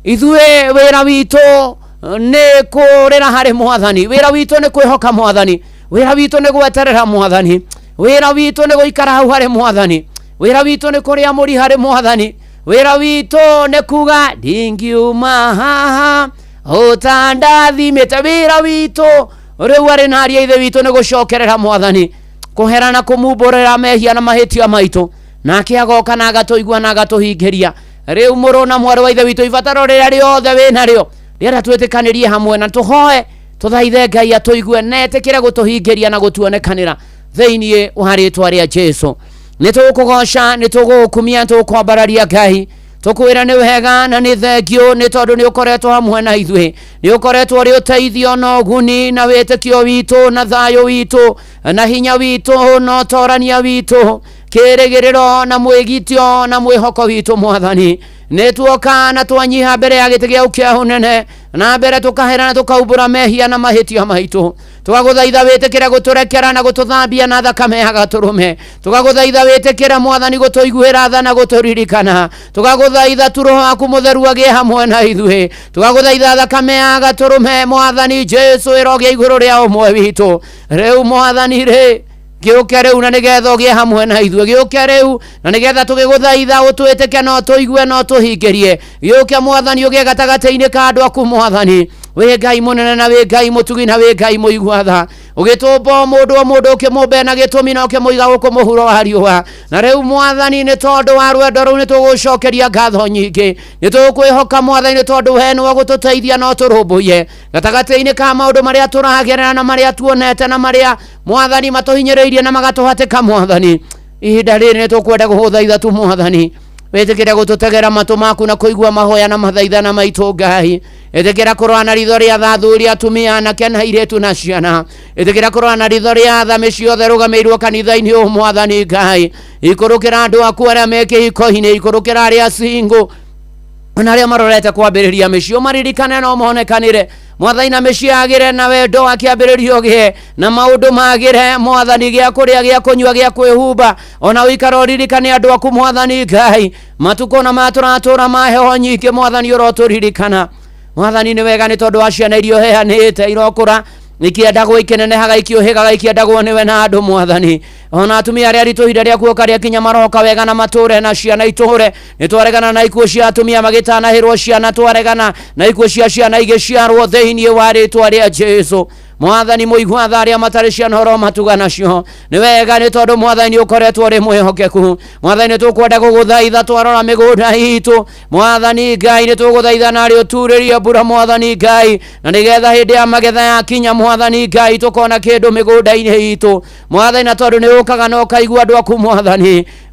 ithuĩ wĩra witũ nĩ kũrĩra harĩ mwathani wĩra witũ nĩ kwĩhoka mwathani wĩra witũ nĩ gweterera mwathani wĩra witũ nĩ gũikara hau harĩ mwathani wĩra witũ nĩ kũrĩa mũri harĩ mwathani wĩra witũ nĩ kuga ndingiuma haha ũtandathimĩte wĩra witũ rĩu arĩ na aria ithe witũ nĩ gũcokerera mwathani kũhera na kũmumbũrĩra mehia na mahĩtia maitũ nake agoka na agatũigua na agatũhingĩria rĩu mũrũ na mwarĩ wa ithe witũ ibataro rĩrĩa rĩothe wĩnarĩo rĩera twĩtĩkanĩrie hamwe na tũhoe tũthaithe Ngai atũigue na etĩkĩre gũtũhingĩria na gũtuonekanĩra thĩinĩ wa rĩtwa rĩa Jesu nĩ tũgũkũgoca nĩ tũgũkumia tũkwambararia Ngai tukwĩra nĩ wega na nĩ thengio nĩ tondũ nĩ ũkoretwo hamwe na ithuĩ nĩ ũkoretwo ũrĩ ũteithio na ũguni na wĩtĩkio witũ na thayũ witũ na hinya witũ na ũtorania witũ kĩrĩgĩrĩro na mwĩgitio na mwĩhoko witũ mwathani nĩ tuoka na twanyiha mbere ya gĩtĩ gĩaku kĩa ũnene na mbere tũkahera na tũkaumbũra mehia na mahĩtia maitũ tũgagũthaitha wĩtĩkĩre gũtũrekera na gũtũthambia na thakame ya gatũrũme tũgagũthaitha wĩtĩkĩre mwathani gũtũiguĩra tha na gũtũririkana tũgagũthaitha tu Roho waku mũtheru agĩe hamwe na ithuĩ tũgagũthaitha thakame ya gatũrũme mwathani Jesu ĩroge igũrũ rĩa ũmwe witũ rĩu mwathani gĩũke rĩu na nĩgetha ũgĩe hamwe na ithuĩ gĩũke rĩu na nĩgetha tũgĩgũthaitha ũtwĩtĩke no tũigue no tũhingĩrie gĩũke Mwathani ũgĩe gatagatĩ-inĩ ka andũ aku Mwathani wĩ Ngai mũnene na wĩ Ngai mũtugi na wĩ Ngai mũigua tha ũgĩtũmba mũndũ ũkĩmũmbe na gĩtũmi na ũkĩmũiga gũkũ mũhuro wa riũa na rĩu Mwathani nĩ tondũ wa rwendo rũu nĩ tũgũcokeria ngatho nyingĩ nĩ tũkwĩhoka Mwathani nĩ tondũ we nĩwe gũtũteithia no tũrũmbũiye gatagatĩ-inĩ ka maũndũ marĩa tũragerera na marĩa tuonete na marĩa Mwathani matũhinyĩrĩirie na magatũhatĩka Mwathani ihinda rĩrĩ nĩ tũkwenda gũgũthaitha tu Mwathani wĩtĩkĩre gũtũtegera matũ maku na kũigua mahoya na mathaithana maitũ Ngai ĩtĩkĩra kũrora na ritho rĩa tha athuri atumia anake na airĩtu na ciana ĩtĩkĩra kũrora na ritho rĩa tha mĩciĩ yothe rũgamĩirwo kanitha-inĩ ũyũ Mwathani Ngai ikũrũkĩra andũ aku arĩa me kĩhiko-inĩ ikũrũkĩra arĩa single na arĩa marorete kwambĩrĩria mĩciĩ maririkane no monekanĩre Mwathani na mĩciĩ yagĩre na wendo akĩambĩrĩrio gĩe na maũndũ magĩre Mwathani gĩa kũrĩa gĩa kũnyua gĩa kwĩhumba ona ũikara ũririkane andũ aku Mwathani Ngai matukũ na matũratũra ma heho nyingĩ Mwathani ũrotũririkana Mwathani nĩ wega nĩ tondũ wa ciana irio heanĩte irokũra ikiendagwo ikinenehaga ikĩũhĩgaga ikiendagwo nĩwe na andũ Mwathani ona atumia arĩa aritũ ihinda rĩa kuoka rĩakinya maroka wega na matũre na ciana itũre nĩ twaregana na ikuũ cia atumia magĩtanahĩrwo ciana twaregana na ikuũ cia ciana igĩciarwo thĩinĩ wa rĩĩtwa rĩa Jesũ Mwathani mũigua tha arĩa matarĩ ciana oro matuga nacio nĩ wega nĩ tondũ Mwathani ũkoretwo ũrĩ mwĩhokeku Mwathani tũkwenda gũgũthaitha twarora mĩgũnda itũ Mwathani Ngai nĩ tũgũthaitha narĩ ũturĩrie mbura Mwathani Ngai na nĩgetha hĩndĩ ya magetha yakinya Mwathani Ngai tũkona kĩndũ mĩgũnda-inĩ itũ Mwathani na tondũ nĩ ũkaga na ũkaigua andũ aku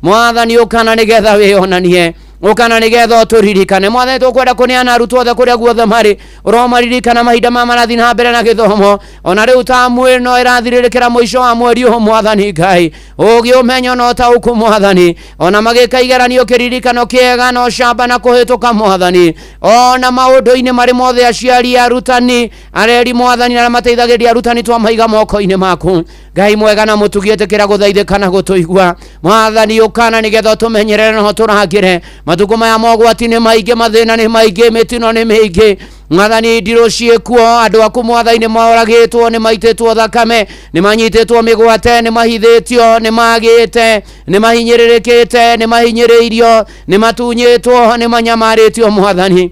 Mwathani ũkana nĩgetha wĩonanie ũkana nĩgetha ũtũririkane Mwathani tũkwenda kũneana arutwo othe kũrĩa guothe marĩ ũromaririkana mahinda ma marathi na mbere na gĩthomo ona rĩu tamu ĩno ĩrathirĩrĩkĩra mũico wa mweri ũyũ Mwathani Ngai ũgĩ ũmenyo na ũtaũku Mwathani ona magĩka igeranio kĩririkano kĩega na ũcamba na kũhĩtũka Mwathani ona maũndũ-inĩ marĩ mothe aciari arutani areri Mwathani na mateithagĩrĩria arutani twamaiga moko-inĩ maku Ngai mwega na mũtugi ĩtĩkĩra gũthaithĩka na gũtũigua Mwathani ũkana nĩgetha tũmenyerere no tũrangĩre matukũ maya mogwati nĩ maingĩ mathĩna nĩ maingĩ mĩtino nĩ mĩingĩ Mwathani ndirũ ciĩkuo andũ aku Mwathani nĩ moragĩtwo nĩ maitĩtwo thakame nĩ manyitĩtwo mĩgwate nĩ mahithĩtio nĩ magĩte nĩ mahinyĩrĩrĩkĩte nĩ mahinyĩrĩirio nĩ matunyĩtwo nĩ manyamarĩtio Mwathani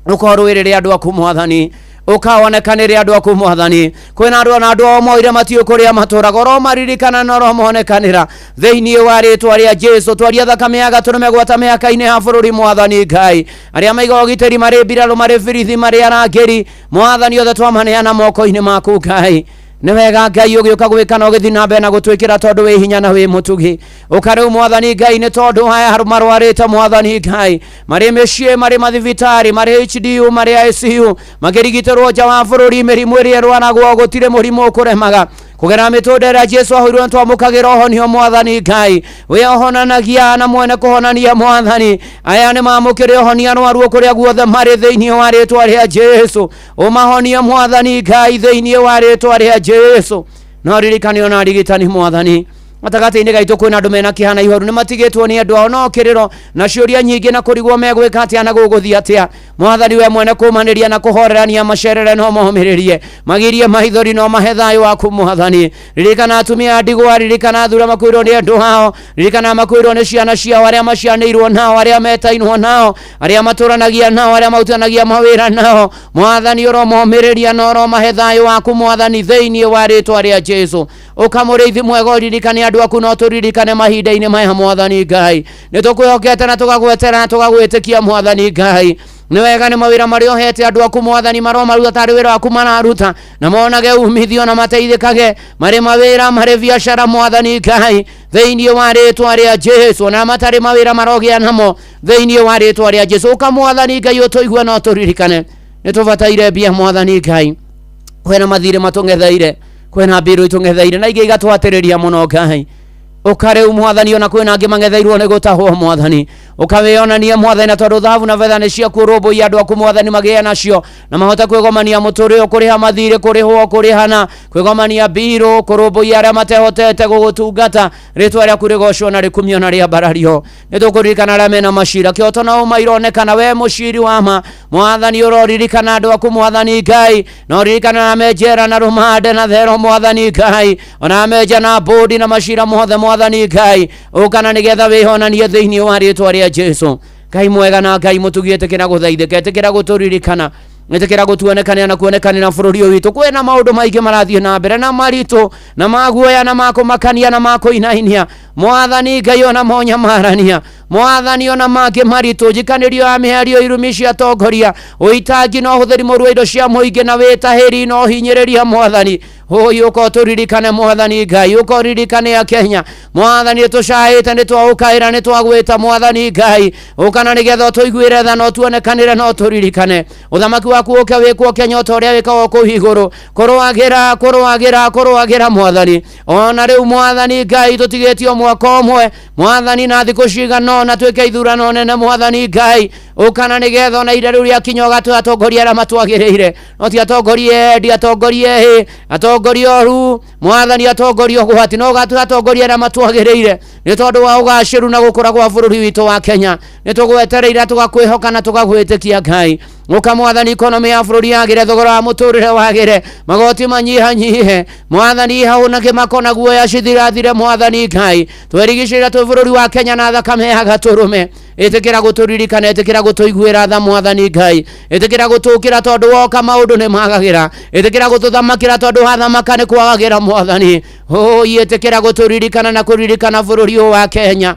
ũkorũĩrĩre andũ aku Mwathani ũkaonekanĩre andũ aku Mwathani kwĩna andũ na andũ moire matiũ kũrĩa matũraga oro maririkana na oro monekanĩra thĩinĩ wa rĩĩtwa rĩa Jesũ twaria thakame ya gatũrũme gwata mĩhaka-inĩ ya bũrũri Mwathani Ngai arĩa maiga ũgitĩri marĩ mbirarũ marĩ birithi marĩ arangĩri Mwathani othe twamaneana moko-inĩ maku Ngai nĩ wega Ngai ũgĩũka gwĩka na ũgĩthiĩ na mbere na gũtwĩkĩra tondũ wĩ hinya na wĩ mũtugi ũkarĩu Mwathani Ngai nĩ tondũ aya marwarĩte Mwathani Ngai marĩ mĩciĩ marĩ mathibitarĩ marĩ HDU marĩ ICU makĩrigitĩrwo nja wa bũrũri mĩrimũ ĩrĩa ĩrwanagwo gũtirĩ mũrimũ ũkũremaga kũgera mĩtũnda ĩrĩa Jesũ ahũrirwo nĩtwamũkagĩra ũhonio Mwathani Ngai we ũhonanagia na mwene kũhonania Mwathani aya nĩ mamũkĩre ũhonia arwaru kũrĩa guothe marĩ thĩinĩ wa rĩĩtwa rĩa Jesũ ũmahonie Mwathani Ngai thĩinĩ wa rĩĩtwa rĩa Jesũ no ririkane ona arigitani Mwathani gatagatĩ-inĩ gaitũ kwĩna andũ mena kĩhana ihoru nĩ matigĩtwo nĩ andũ ao no kĩrĩro na ciũria nyingĩ na kũrigwo megwĩka atĩa na gũgũthiĩ atĩa Mwathani we mwene kũmanĩria na kũhorerania macerere no momĩrĩrie magirie maithori no mahe thayũ waku Mwathani ririkana atumia a ndigwa ririkana athuri makuĩrwo nĩ andũ ao ririkana makuĩrwo nĩ ciana ciao arĩa macianĩirwo nao arĩa metainwo nao arĩa matũranagia nao arĩa marutanagia mawĩra nao Mwathani ũromomĩrĩria na ũromahe thayũ waku Mwathani thĩinĩ wa rĩĩtwa rĩa Jesũ ũkamũrĩithi mwega ũririkane andũ aku no tũririkane mahinda-inĩ maya Mwathani Ngai nĩ tũkwĩhokete na tũgagwetera na tũgagwĩtĩkia Mwathani Ngai nĩ wega nĩ mawĩra marĩa ũhete andũ aku Mwathani maromaruta tarĩ wĩra waku mararuta na monage umithio na mateithĩkage marĩ mawĩra marĩ biacara Mwathani Ngai thĩinĩ wa rĩĩtwa rĩa Jesũ na matarĩ mawĩra marogĩa namo thĩinĩ wa rĩĩtwa rĩa Jesũ ũka Mwathani Ngai ũtũigue no tũririkane nĩ tũbataire mbia Mwathani Ngai kwĩna mathirĩ matũng'etheire kwĩna mbirũ itũng'etheire na ingĩ igatwatĩrĩria mũno Ngai ukare mwathani ona kwina angi mangetheirwo ni gutahwo mwathani ukaweonania mwathani tondu thahabu na fedha ni cia kurobo ya andu aku mwathani magia nacio na mahota kwigomania muturio kuriha mathire kurihwo kurihana kwigomania biro kurobo ya aria matehotete gugutungata ritwa ria kurigocwo na rikumio na ria barario nitukuririkana aria mena mashira kioto na umaironekana we muciri wama mwathani uroririkana andu aku mwathani Ngai na uririkana na mejera na rumande na thero mwathani Ngai ona meja na bodi na mashira mothe mwathani Ngai ukana nigetha wihonanie thiini wa ritwa ria Jesu Ngai mwega na Ngai mutugiete kira guthaithika tekira guturirikana netekera gutuonekana na kuonekana na bururi witu kwena maundu maingi marathie na mbere na marito na maguoya na mako makania na mako inainia mwathani Ngai ona monya marania mwathani ona make marito jikanirio amehario irumishi atongoria uitangi no hutheri moru indo cia muingi na witahiri no hinyiriria mwathani hoyo uko turirikane mwathani Ngai uko ririkane ya Kenya mwathani tucaite ni twaukaira ni twagwita mwathani Ngai ukana nigetha tuiguire tha no tuonekanire no turirikane uthamaki waku uke wikwo Kenya utoria wikao kuhiguru kuruagira mwathani ona riu mwathani Ngai tutigetio mwaka umwe mwathani na thiku cigano na twike ithurano nene mwathani Ngai ukana nigetha na ire riu ria kinyoga tuatongoria ra matwagiriire no ti atongorie ndi atongorie atongorio mwathani atongorio gwati no atongoria ra matwagiriire ni tondu wa ugashiru na gukura gwa bururi witu wa Kenya ni tugwetereira tugakwihoka na tugagwitikia Ngai uka mwathani economy ya bururi yagire thogora wa muturire wagire magoti manyihanyihe mwathani hauna kimakona guoya cithirathire mwathani Ngai twerigicira tu bururi wa Kenya na thakame ya gaturume etekera guturirikana etekera gutuiguira tha mwathani Ngai etekera gutukira tondu woka maundu ni magagira etekera gututhamakira tondu hathamaka ni kwagagira mwathani etekera guturirikana na kuririkana bururi wa Kenya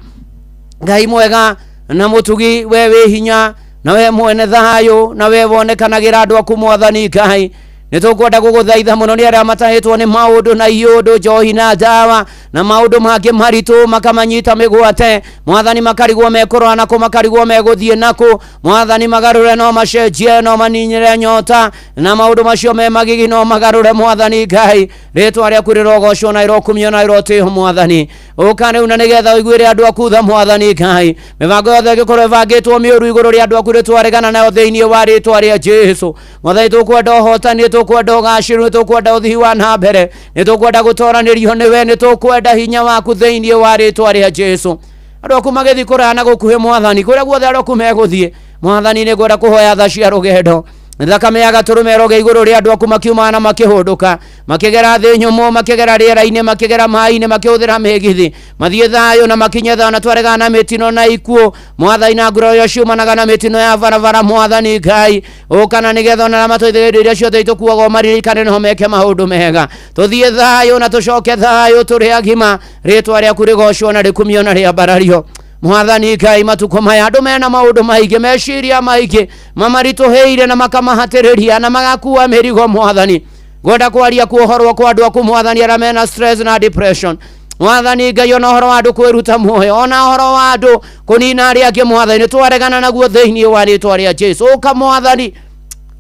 Ngai mwega na mutugi we hinya na we mwene thayo na we wonekanagira andu aku mwathani Ngai nitukwenda guguthaitha muno ni aria matahitwo ni maundu na iyundu njohi na dawa na maundu mangi maritu makamanyita migwate mwathani makarigwo mekorwa nako makarigwo meguthie nako mwathani magarure no macenjie no maninyire nyota na maundu macio me magigi no magarure mwathani Ngai ritwa ria kurirogocwo na irokumio na irotiho mwathani ukane una nigetha uiguire andu aku tha mwathani Ngai mivango yothe gikorwo ivangitwo miuru iguru ria andu aku ritwaregana nayo thiini wa ritwa ria Jesu mwathani tukwenda hotani tukwenda ugashiru tukwenda uthii wa na mbere nitukwenda gutoranirio niwe nitukwenda hinya waku thiini wa ritwa ria Jesu andu aku magethi kurana gukuhe mwathani kuria guothe andu aku meguthie mwathani ni gwenda kuhoya tha cia rugendo thakame ya gaturume roge iguru ria andu aku makiuma na makihunduka makigera thi nyumu makigera riera-ini makigera mai-ini makihuthira migithi mathie thayo na makinye thayo na twaregana na mitino na ikuo mwathani na ngoro yo ciumanaga na mitino ya barabara mwathani Ngai ukana nigetha na matwithigiria iria ciothe itukuaga maririkane no meke maundu mega tuthie thayo na tucoke thayo turi agima ritwa ria kurigocwo na rikumio na ria barario mwathani Ngai matuko maya andu mena maundu maingi meciria maingi mamarituheire na makamahatiriria na magakua mirigo mwathani gwenda kwaria kuohorwo kwa andu aku mwathani aria mena stress na depression mwathani Ngai ona horo wa andu kwiruta muoyo ona horo wa andu kunina aria angi mwathani twaregana naguo thiini wa ritwa ria Jesu uka mwathani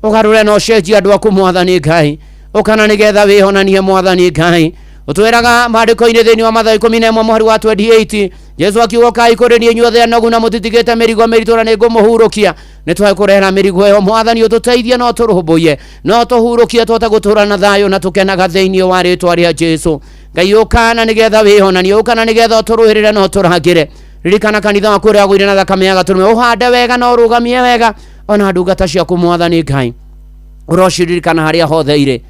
ugarure no cenjia andu aku mwathani Ngai ukana nigetha wihonanie mwathani Ngai utweraga maandiko-ini thiini wa Mathayo 11 mweri wa 28 Jesu akiuga ikuririe inyuothe anogu na mutitigite mirigo miritu na ningumuhurukia nitwae kurehera mirigo yo mwathani ututeithie no turumbuye no tuhurukie twote gutura na thayo na tukenaga thiini wa ritwa ria Jesu Ngai ukana nigetha wihonanie ukana nigetha turuhirire no turangire ririkana kanitha waku uria gwire na thakame ya gaturume uhande wega no rugamie wega ona ndungata ciaku mwathani Ngai urociririkana haria hothe ire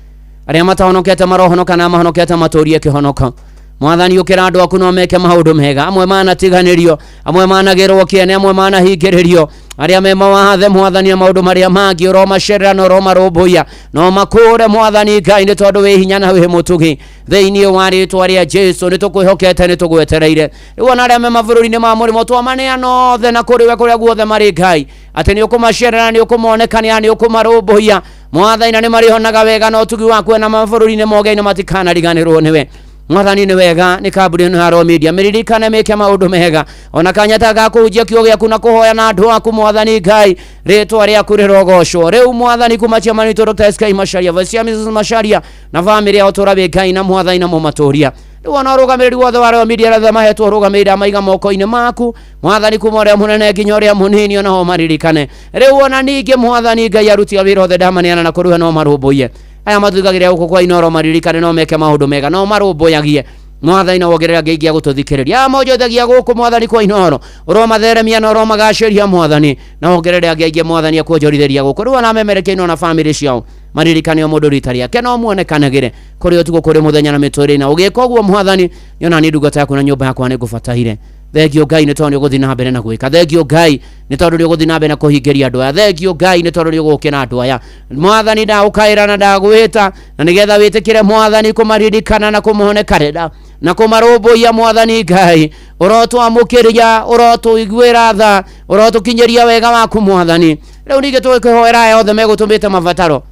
aria matahonokete marohonoka na mahonokete maturie kihonoka mwathani ukira andu aku no meke maundu mega amwe manatiganirio amwe managirwo kiene amwe manahingiririo aria me mawathe mwathani maundu maria mangi uromacerera no romarumbuya no makure mwathani Ngai ni tondu wi hinya na wi mutugi thiini wa ritwa ria Jesu ni tukwihokete ni tugwetereire riu ona aria me mabũrũri-inĩ ma mũrimo twamaneana othe na kuriwe kuria guothe mari Ngai ati ni ukumacerera ni ukumonekania ni ukumarumbuya mwathani na ni marihonaga wega no tugi waku na mabũrũri-inĩ moge-inĩ matikanariganirwo niwe mwathani ni wega ni kambuni ino ya Royal Media miririkane meke maundu mega ona kanyata ga kuhunjia kiugo giaku na kuhoya na andu aku mwathani Ngai ritwa riaku rirogocwo riu mwathani kumachia manito Dr. SK Macharia Vasia Mrs. Macharia na family ya utura Ngai na mwathani na mumaturia Wana rugamiriri wothe wa media ratha mahetwo rugamirira maiga moko-ini maku mwathani kuma uria munene nginya uria munini ona ho maririkane riu ona ningi mwathani Ngai aruti wira othe ndamaniana na kuruha no marumbuye aya mathugagira guku kwa Inoro maririkane no meke maundu mega no marumbuyagie mwathani no wogerera Ngai gia gututhikiriria monjothagia guku mwathani kwa Inoro uromatheremia na uromagaciria mwathani na wogerera Ngai gia mwathani akwonjorithiria guku riu ona memerekeino na family ciao maririkane o mundu ritari yake no muonekanagire kuri otugo kuri muthenya na mitwiri na ugika uguo mwathani yona ni ndungata yaku na nyumba yakwa ni ngubataire thengio Ngai ni tondu guthi na mbere na gwika thengio Ngai ni tondu guthi na mbere na kuhingiria andu aya thengio Ngai ni tondu gukira andu aya mwathani ndaukaira na ndagwita na nigetha witikire mwathani kumaririkana na kumuonekanira na kumarumbuia mwathani Ngai urotwamukiria urotuiguira tha urotukinyeria wega waku mwathani riu ninge tukihoera yothe megutumite mabataro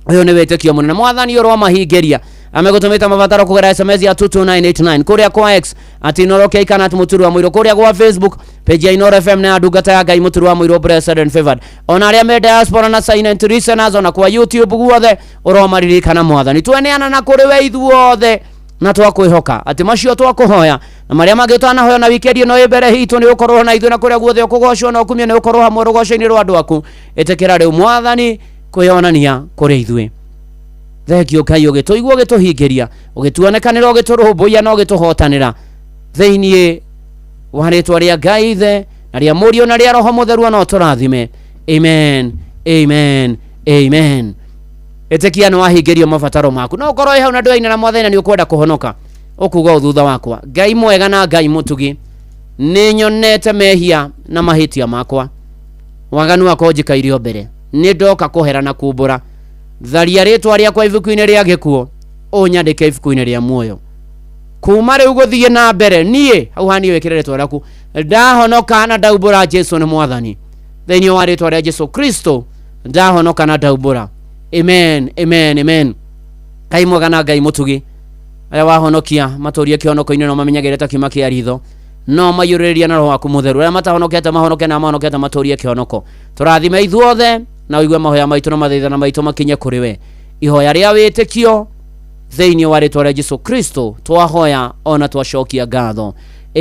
uyu ni witikio munene mwathani uro mahingiria amegutumita mabataro kugera SMS ya 22989 kuria kwa X @Inoro Kana muturu wa mwiro kuria kwa Facebook page ya Inoro FM na ndungata ya Ngai muturu wa mwiro blessed and favored ona aria me diaspora na silent listeners ona kwa YouTube guothe uro maririkana mwathani tweneana na kuri we ithuothe na twakwihoka ati macio twakuhoya na maria magitana hoya na wikendi no ibere hitu ni ukorwo na ithu na kuria guothe ukugocwo na ukumia ni ukorwo hamwe rugoco-ini rwa andu aku itekera riu mwathani kwiyonania kuri ithui thengio Ngai ugituigua ugituhingiria ugituonekanira ugiturumbuia na ugituhotanira thiini wa ritwa ria Ngai the na ria Murio na ria Roho Mutheru no turathime amen amen amen etekia no wahingirio mabataro maku no ukorwo hau na ndwaina na mwathani ni ukwenda kuhonoka ukuga thutha wakwa Ngai mwega na Ngai mutugi ni nyonete mehia na mahitia makwa waganu wakwa njikairio mbere ni ndoka kuhera na kumbura tharia ritwa ria kwa ibuku-ini ria gikuo unyandike ibuku-ini ria muoyo kuma riu guthie na mbere nie hau hani wekire ritwa riaku ndahonoka na ndaumbura Jesu ni mwathani thiini wa ritwa ria Jesu Kristo ndahonoka na ndaumbura amen amen amen Ngai mwega na Ngai mutugi aya wahonokia maturie kionoko-ini no mamenyagire ta kima kia ritho no mayuriria na Roho waku Mutheru aya matahonokete mahonoke na mahonokete maturie kionoko turathime ithuothe na uigue mahoya maitu na mathaithana maitu makinye kuri we ihoya ria witikio thiini wa ritwa ria Jesu Kristo twahoya ona twacokia ngatho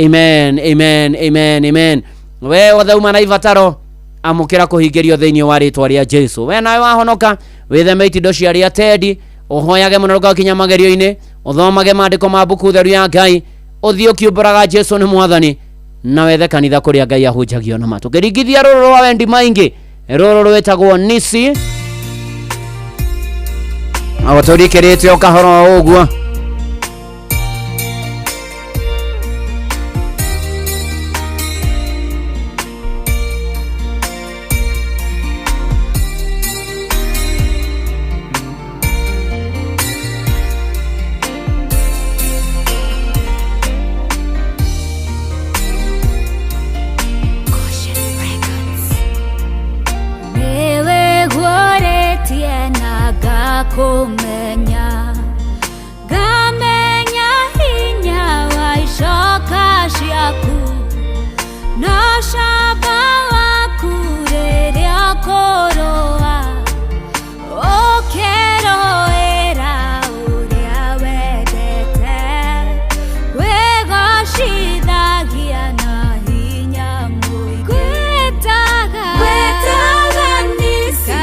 amen amen amen amen we wathauma na ivataro amukira kuhingirio thiini wa ritwa ria Jesu we nawe wahonoka witheme itindo cia ria Tedi uhoyage muno gakinya magerio-ini uthomage maandiko ma buku theru ya Ngai uthio kiumburaga Jesu ni mwathani na wethe kanitha kuria Ngai ahunjagio na matu kiringithia ruru rwa wendi maingi ruru rwetagwo Nisi awaturikirite o kahoro uguo kumenya ngamenya hinya wa icoka ciaku no camba waku rĩrĩa kũrũa ũkĩrũĩra ũrĩa wendete wĩgocithagia na hinya mũingĩ gwĩtaga Nisi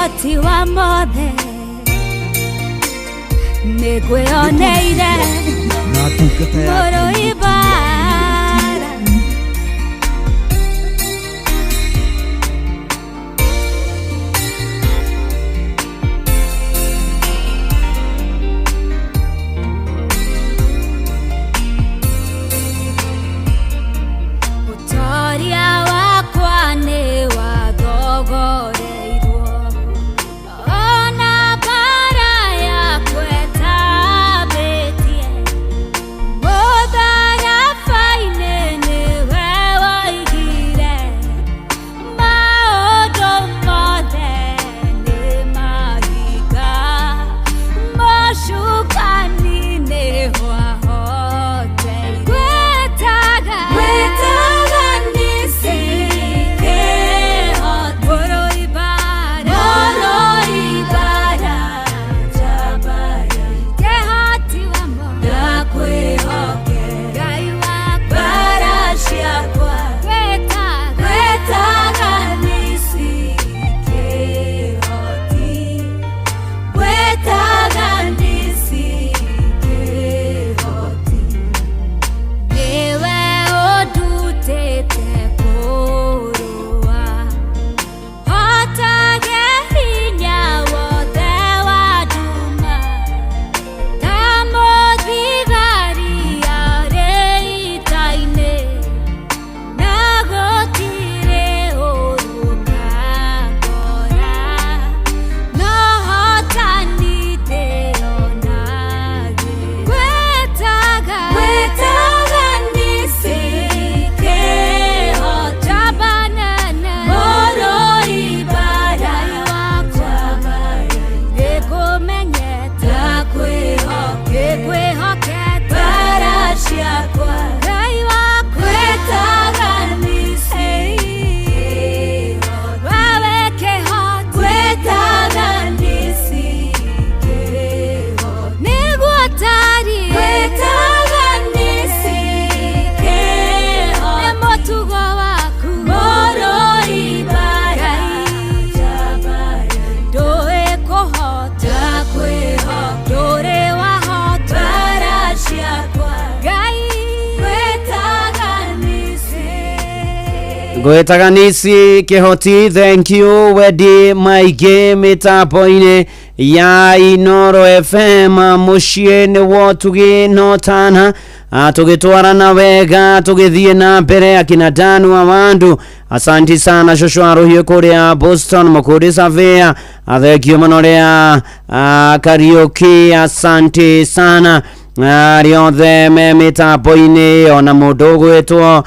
hoti wa mothe nĩngwĩoneire mũrũ ibara ũtoria wakwa nĩ wathogoreirwo ona bara yakwa ĩtambĩtie mũtharaba-inĩ nĩwe woigire maũndũ mothe nĩ mahinga mũcukani nĩ hwahoteire gwĩtaga nisi kĩhoti mũrũ ibara njambaya kĩhoti wa mo ndakwĩhoke Ngai wakwa bara ciakwa gwĩtaga nisi kĩhoti gwĩtaga nisi kĩhoti niwe ũndutĩte kũrũa hotage hinya wothe wa nduma ta mũthigari arĩ ita-inĩ na gũtirĩ ũrũkangora no hotani ndĩonage gwĩtaga nisi kĩhoti njabanene mũrũ ibara wakwa nĩngũmenyete nĩngwĩhokete bara ciakwa Ngai wakwa gwĩtaga nisi wawe kĩhoti gwĩtaga nisi kĩhoti nĩguo tari gwĩtaga nisi kĩhoti nĩ mũtugo waku mũrũ ibara ndũĩ kũhota ndũrĩ wahota bara ciakwa Ngai gwĩtaga nisi Gwĩtaga nisi kĩhoti. Thank you wedi maingĩ mĩtambo-inĩ ya Inoro FM mũciĩ nĩguo tũgĩnotana tũgĩtwarana wega tũgĩthiĩ na mbere akina Dan wa Wandu. Asanti sana Joshua Aruhio kũrĩa Boston Mũkũndĩ Savea athengio mũno rĩa karaoke. Asanti sana riothe me mĩtambo-inĩ ona mũndũ ũgwĩtwo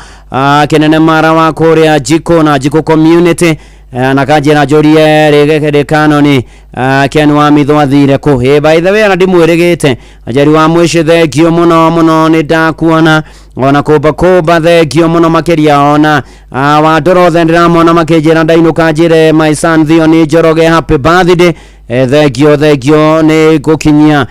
Kĩnene Mara wa kũrĩa Jiko na Jiko community na kanjĩra njũrie rĩkanoni Ken wa Mitho athire kũ. By the way na ndimwĩrĩgĩte Njeri wa Mwĩshĩ thengio mũno mũno nĩ ndakuona ona kũmba thengio mũno makĩria ona wa Dorothe ndĩramona makĩnjĩra ndainũka njĩre my son Theo nĩ Njoroge happy birthday. Thengio nĩ gũkinyia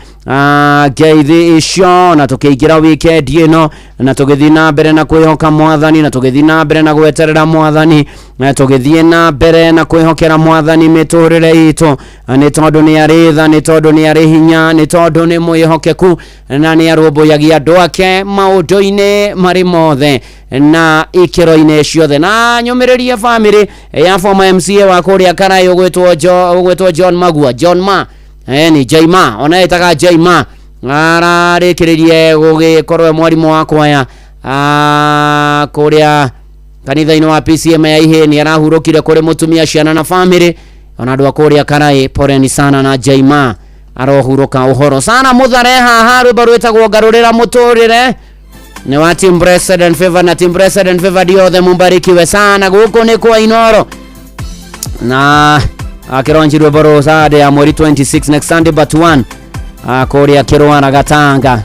ngeithi icio na tũkĩingĩra weekend ĩno na tũgĩthiĩ na mbere na kwĩhoka Mwathani na tũgĩthiĩ na mbere na gweterera Mwathani na tũgĩthiĩ na mbere na kwĩhokera Mwathani mĩtũrĩre itũ nĩ tondũ nĩ arĩ tha nĩ tondũ nĩ arĩ hinya nĩ tondũ nĩ mwĩhokeku na nĩ arũmbũyagia andũ ake maũndũ-inĩ marĩ mothe na ikĩro-inĩ ciothe. Na nyũmĩrĩrie family ya former MCA wa kũrĩa Karai ũgwĩtwo John Magua John Ma ni Jaima ona etaga Jaima ararĩkĩrĩrie gũgĩkorwo mwarimũ wa kwaya kũrĩa kanitha-inĩ wa PCM ya Ihĩni. Arahurũkire kũrĩ mũtumia, ciana na family ona andũ a kũrĩa Karai. Poreni sana na Jaima arohurũka ũhoro sana. Mũthare haha rwĩmbo rwĩtagwo Ngarũrĩra Mũtũrĩre ni wa Team Blessed and Favor na Team Blessed and Favor diothe mũmbarikiwe sana gũkũ nĩ kwa Inoro na akĩronjirwo boro sade ya mweri 26 next Sunday but one kũrĩa Kĩrũa na Gatanga.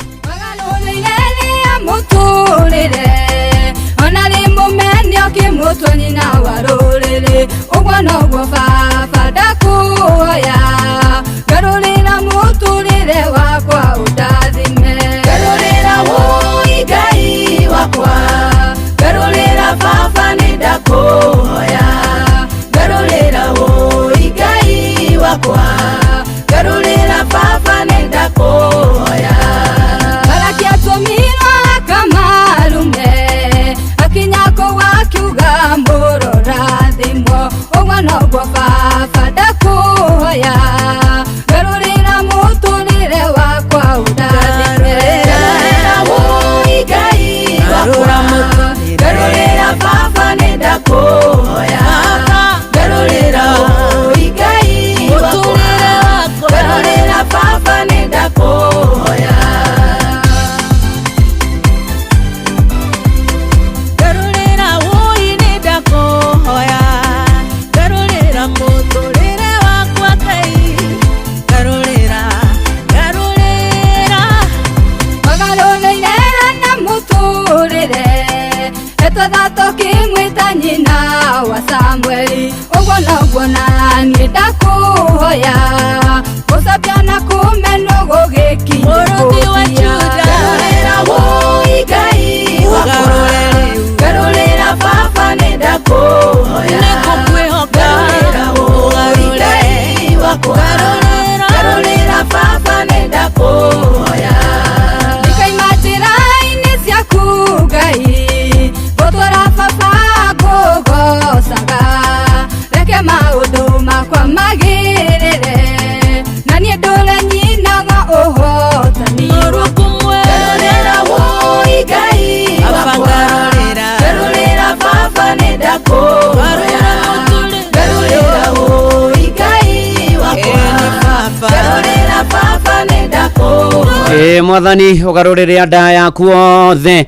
Ona nĩ mũmenyo kĩmũtoni na warũrĩrĩ ũguo noguo baba ndakuoya ngarũrĩra mũtũrĩre wakwa ũndathime ngarũrĩra woi Ngai wakwa ngarũrĩra baba nĩ ndakuoya ngarũrĩra woi Ngai mwana wa Samueli ogwana ogwana nienda kuhoya usabya na kumeno gogeki muruthi wa Juda garurira woigai wakorore garurira baba nienda kuhoya garurira woigai wakorore garurira baba nienda kuhoya nikaimatira ini cia kugai gotora baba gogosaga reke maundu makwa magirire na nie ndore nyinaga uhotani garurira woigai garurira baba nenda kuhoya garurira woigai wakwa garurira baba nenda kuhoya mwathani ugarurire nda yaku othe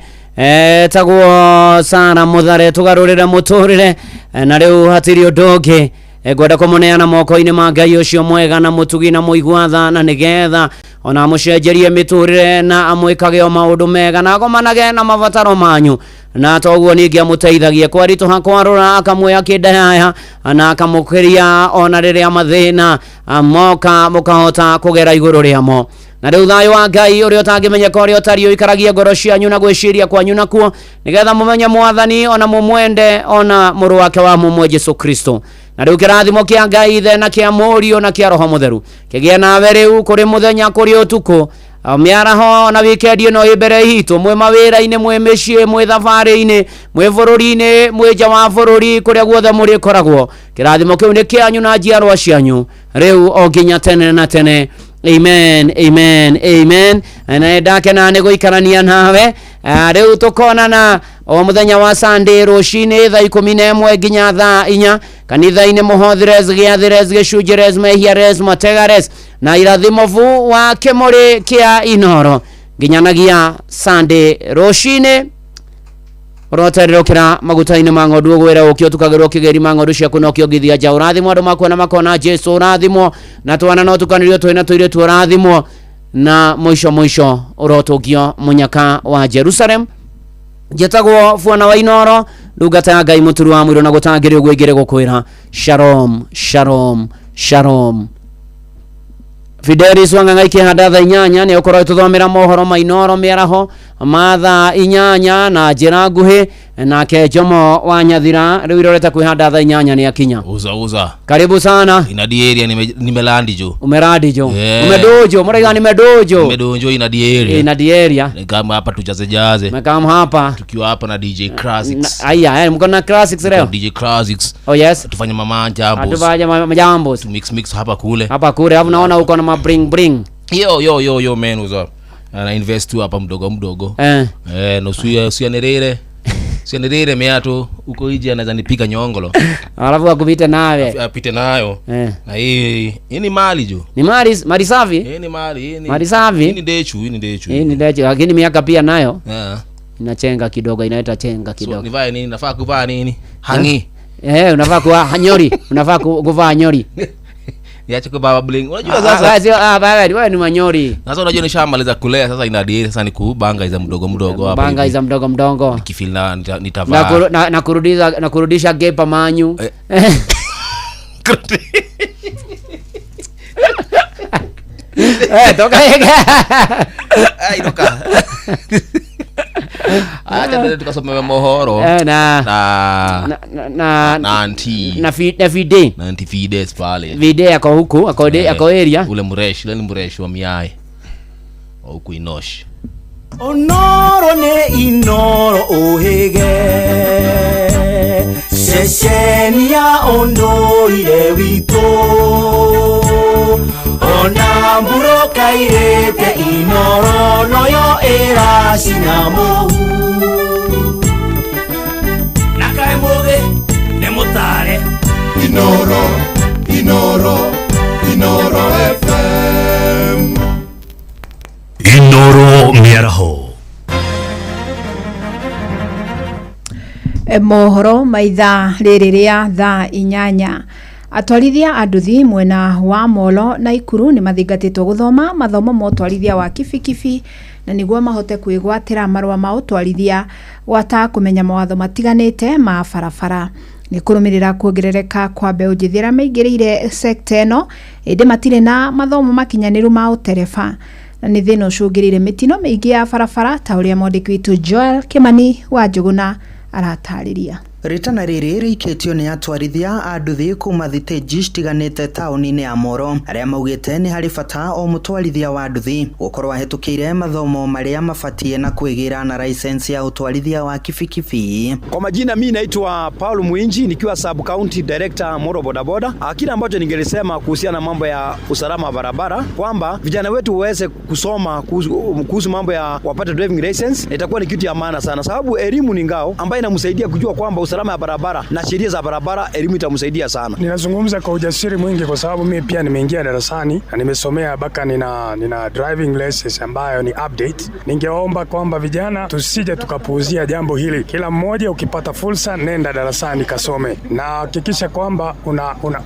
tagwo Sara Muthare tugarurire muturire na riu hatiri undoge gwenda kumuneana moko-ini ma Ngai ucio mwega na mutugi na muigwatha na nigetha ona mucenjerie miturire na amwikage o maundu mega na agomanage na mabataro manyu na toguo ningi amuteithagie kwaritu hakwarura akamwe kindaya na akamukiria ona riria mathina moka mukahota kugera iguru riamo na riu thayo wa Ngai uri utangimenyeka uri utario ikaragie ngoro cianyu na gwiciria kwanyu nakuo nigetha mumenye mwathani ona mumwende ona muru wake wa mumwe Jesu Kristo na riu kirathimo kia Ngai the na kia Murio na kia Roho Mutheru kigie nawe riu kuri muthenya kuri utuku miaraho na wikendi no ibere hitu mwe mawira-ini mwe micii mwe thabari-ini mwe bururi-ini mwe nja wa bururi kuria guothe muri koragwo kirathimo kiu ni kianyu na njiarwa cianyu riu o nginya tene na tene. Amen, amen, amen. Na ndake na ne guikarania nawe riu tukonana o muthenya wa Sunday rucini thaa 11 nginya thaa 4 kanitha-ini muhothires giathires gicunjires mehiares mategares na irathimo vu wa kimuri kia Inoro nginyanagia Sunday rucini rotererokera maguta-ini ma ng'ondu gwira ukio tukagirwo kigeri ma ng'ondu ciaku no kio githia ja urathimo andu makona makona Jesu urathimo na twana no tukanirio twina tuire tu urathimo na mwisho urotugio munyaka wa Jerusalem jetagwo Bwana wa Inoro ndungata Ngai muturu wa mwiro na gutangirio gwigire gukwira shalom shalom shalom. Fidelis Wanganga ikihanda thaa 8 ni ukorwo tuthomera mohoro ma Inoro miaraho mathaa 8 na njira nguhi nake Jomo wa Nyathira riu iroreta kwihanda thaa 8 ni akinya. Uza karibu sana inadi area nimelandi jo umeradi jo umedojo muraiga nimedojo inadi area kama hapa tujaze mekam hapa tukiwa hapa na DJ Classics aya mko na Classics leo DJ Classics oh yes tufanye mama jambo atufanye majambo mix hapa kule hapo naona uko na bring yo man uza na invest tu hapa mdogo no sianerere meato uko hiji anaweza nipika nyongolo alafu akupite nawe apite nayo na hii ni mali jo ni mali safi ni mali safi ni dechu lakini miaka pia nayo inachenga kidogo inaita chenga kidogo so nivae nini nafaa kuvaa nini hangi unafaa kuvaa hanyori unafaa kuvaa nyori niache kwa baba bling unajua sasa baba wewe ni manyori sasa unajua nishamaliza kulea sasa inadi sasa ni kubanga hizo mdogo hapa banga hizo mdogo nikifeel na nitavaa na kurudisha gepa manyu toka toka acha tukasoma mohoro na anti na fides pale vide yako huku ako area ule mreshi wa miae huku Inosh Onoro ne Inoro ohege Sheshenia ondoire wito Onamburo kairete Inoro noyo era sinamohu Nakaemoge nemotare Inoro FM Inoro miaraho mohoro maitha ririria thaa 8 atwarithia anduthi mwena wa Molo na Ikuru ni mathingatitwo guthoma mathomo ma utwarithia wa kibikibi na niguo mahote kwigwatira marwa ma utwarithia gwata kumenya mawatho matiganite ma barabara ni kurumirira kuongerereka kwa mbeũ njĩthĩ arĩa maingĩrĩire sekta ĩno ĩndĩ matirĩ na mathomo makinyaniru ma ũtereba na nĩ thĩna ũcũngĩrĩire mĩtino mĩingĩ ya barabara ta ũrĩa mwandĩki witũ Joel Kimani wa Njũgũna aratarĩria. Ritana rĩrĩ rĩikĩtio nĩ atwarithia a nduthi kuma thitĩnji citiganĩte taũni-inĩ ya Moro arĩa maugĩte nĩ harĩ bata o mũtwarithia wa nduthi gũkorwo ahĩtũkĩire mathomo marĩa mabatie na kwĩgĩra na license ya utwarithia wa kibikibi. Kwa majina mimi naitwa Paul Muinji nikiwa sub county director Moro bodaboda. Kile ambacho ningelisema kuhusiana na mambo ya usalama wa barabara kwamba vijana wetu waweze kusoma kuhusu mambo ya wapate driving license itakuwa ni kitu ya maana sana, sababu elimu ni ngao ambayo inamsaidia kujua kwamba usalama ya barabara na sheria za barabara, elimu itamsaidia sana. Ninazungumza kwa ujasiri mwingi kwa sababu mimi pia nimeingia darasani na nimesomea baka nina driving license ambayo ni update. Ningeomba kwamba vijana tusije tukapuuzia jambo hili. Kila mmoja ukipata fursa nenda darasani kasome na hakikisha kwamba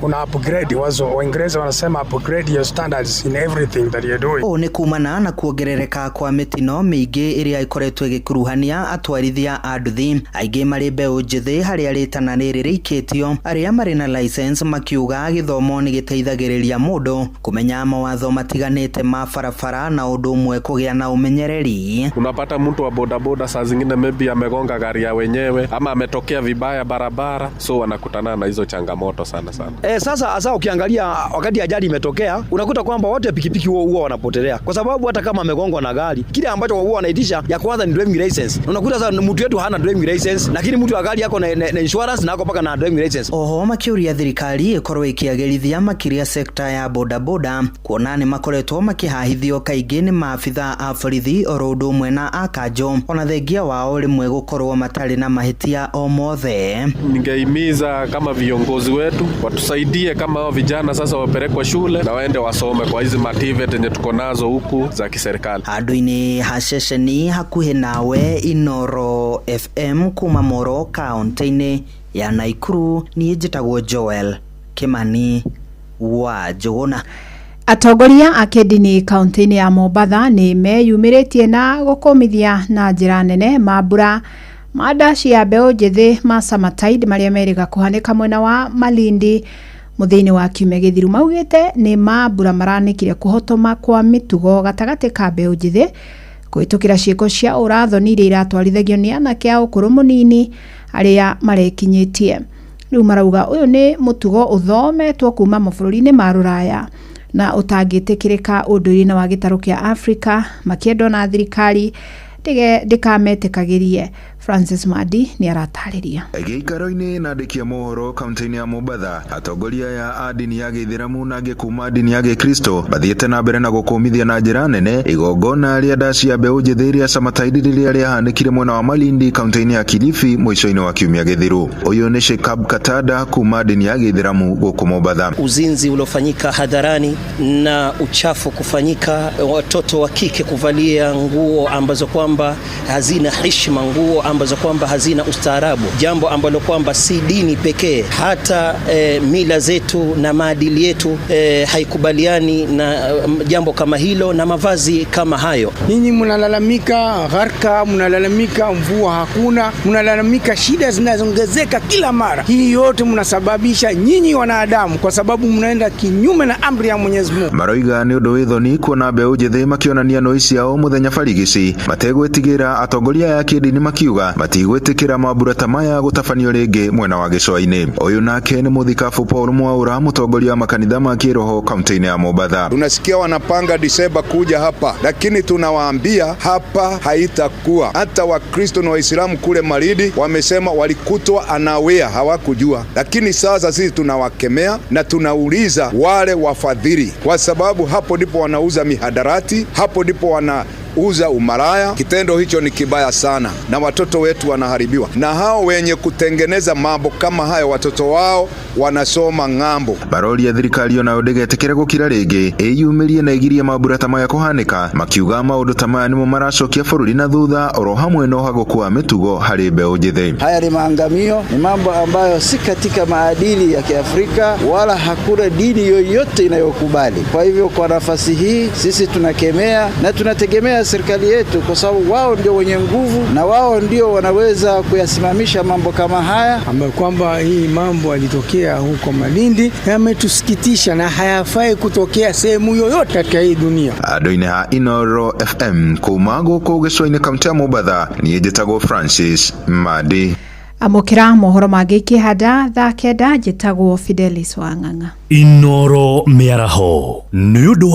una upgrade. Waingereza wanasema upgrade your standards in everything that you're doing. Ni kumana na kuongerereka kwa mĩtino mĩingĩ ĩrĩa ikoretwo ĩgĩkuruhania atwarithia a nduthi aingĩ marĩ mbeũ njĩthĩ harĩa ritana rĩrĩ rĩikĩtio arĩa marĩ na license makiuga gĩthomo nĩ gĩteithagĩrĩria mũndũ kumenya mawatho matiganĩte ma barabara na ũndũ ũmwe kũgĩa na umenyereri. Unapata mtu wa bodaboda saa zingine maybe amegonga gari ya wenyewe ama ametokea vibaya barabara, so wanakutana na hizo changamoto sana. Sasa hasa ukiangalia wakati ajali imetokea unakuta kwamba wote pikipiki huwa wanapotelea kwa sababu hata kama amegongwa na gari kile ambacho huwa wanaitisha ya kwanza ni driving license. Unakuta sasa mtu wetu hana driving license lakini mtu wa gari yako na insurance nako paka na driving license. Oho makiuria thirikari ikorwo ikiagĩrithia makĩria sekta ya bodaboda kuona nĩ makoretwo makĩhahithio kaingĩ nĩ maabitha a borithi oro ũndũ ũmwe na akanjo ona thengia wao rĩmwe gũkorwo matarĩ na mahĩtia o mothe. Ningehimiza kama viongozi wetu watusaidie kama hao vijana sasa wapelekwe shule na waende wasome kwa hizi mativet yenye tuko nazo huku za kiserikali. Handũ-inĩ ha ceceni hakuhĩ nawe Inoro FM kuma Moro kaunti-inĩ ya Naikuru niĩ njĩtagwo Joel Kimani wa Njũgũna. Atongoria a kĩndini kaunti-inĩ ya Mombatha nĩ meyumĩrĩtie na gũkũmithia na njĩra nene mambura ma ndaci ya mbeũ njĩthĩ ma Summertide marĩa merĩga kũhanĩka mwena wa Malindi mũthĩinĩ wa kiumia gĩthiru. Maugĩte nĩ mambura maranĩkire kũhotoma kwa mĩtugo gatagatĩ ka mbeũ njĩthĩ kũhĩtũkĩra ciĩko cia ũrathoni iria iratwarithagio nĩ anake a ũkũrũ mũnini arĩa marekinyĩtie. Rĩu marauga ũyũ nĩ mũtugo ũthometwo kuma mabũrũri-inĩ ma Rũraya na ũtangĩtĩkĩrĩka ũndũire-inĩ wa gĩtarũ kĩa Afrika, makĩendwo na thirikari ndĩkametĩkagĩrie. Francis Madi ni aratarĩria. Gĩikaro-inĩ na andĩki a mohoro kaunti-inĩ ya Mombatha, atongoria ya dini ya Gĩithĩramu na angĩ kuma dini ya Gĩkristo bathiĩte na mbere na gũkũmithia na njĩra nene igongona rĩa ndaci ya mbeũ njĩthĩ rĩa Summertide rĩrĩa rĩahanĩkire mwena wa Malindi kaunti-inĩ ya Kilifi mũico-inĩ wa kiumia gĩthiru. Ũyũ nĩ Shekab Katada kuma dini ya Gĩithĩramu gũkũ Mombatha. Uzinzi uliofanyika hadharani na uchafu kufanyika, watoto wa kike kuvalia nguo ambazo kwamba hazina heshima, nguo ambazo kwamba hazina ustaarabu, jambo ambalo kwamba si dini pekee, hata mila zetu na maadili yetu haikubaliani na jambo kama hilo na mavazi kama hayo. Ninyi mnalalamika gharka, mnalalamika mvua hakuna, mnalalamika shida zinazoongezeka kila mara. Hii yote mnasababisha nyinyi wanadamu kwa sababu mnaenda kinyume na amri ya Mwenyezi Mungu. Maroiga nĩ ũndũ wĩthoni kuona mbeũ njĩthĩ makĩonania no ciao mũthenya barigici mategwĩtigĩra. Atongoria ya kĩndini makiuga matigwĩtĩkĩra mambura ta maya gũtabanio rĩngĩ mwena wa gĩcũa-inĩ. Ũyũ nake nĩ mũthikabu Paul Mwaura, mũtongoria wa makanitha ma kĩroho kaunti-inĩ ya Mombatha. Tunasikia wanapanga Disemba kuja hapa, lakini tunawaambia hapa haitakuwa. Hata Wakristo na Waislamu kule Malindi wamesema walikutwa anawea, hawakujua. Lakini sasa sisi tunawakemea na tunauliza wale wafadhili, kwa sababu hapo ndipo wanauza mihadarati, hapo ndipo wanauza umaraya. Kitendo hicho ni kibaya sana na watoto wetu wanaharibiwa. Na hao wenye kutengeneza mambo kama hayo watoto wao wanasoma ng'ambo. Barori ya thirikari ona ndĩgetĩkĩre gũkira rĩngĩ ĩyumĩrie na igirie mambura ta maya kũhanĩka, makiuga maũndũ ta maya nĩmo maracokia bũrũri na thutha oro hamwe na ũhagũku wa mĩtugo harĩ mbeũ njĩthĩ. Haya ni maangamio, ni mambo ambayo si katika maadili ya Kiafrika wala hakuna dini yoyote inayokubali. Kwa hivyo kwa nafasi hii sisi tunakemea na tunategemea serikali yetu, kwa sababu wao ndio wenye nguvu na wao ndio wanaweza kuyasimamisha mambo kama haya, ambayo kwamba hii mambo yalitokea huko Malindi yametusikitisha na hayafai kutokea sehemu yoyote katika hii dunia. Adoine ha Inoro FM kumago kogeswaine kamta Mombasa ni Jetago Francis Madi. Amukira mohoro mangĩ kĩhanda thaa 9 njĩtagwo Fidelis Wang'ang'a. Inoro Miaraho nĩ ũndũ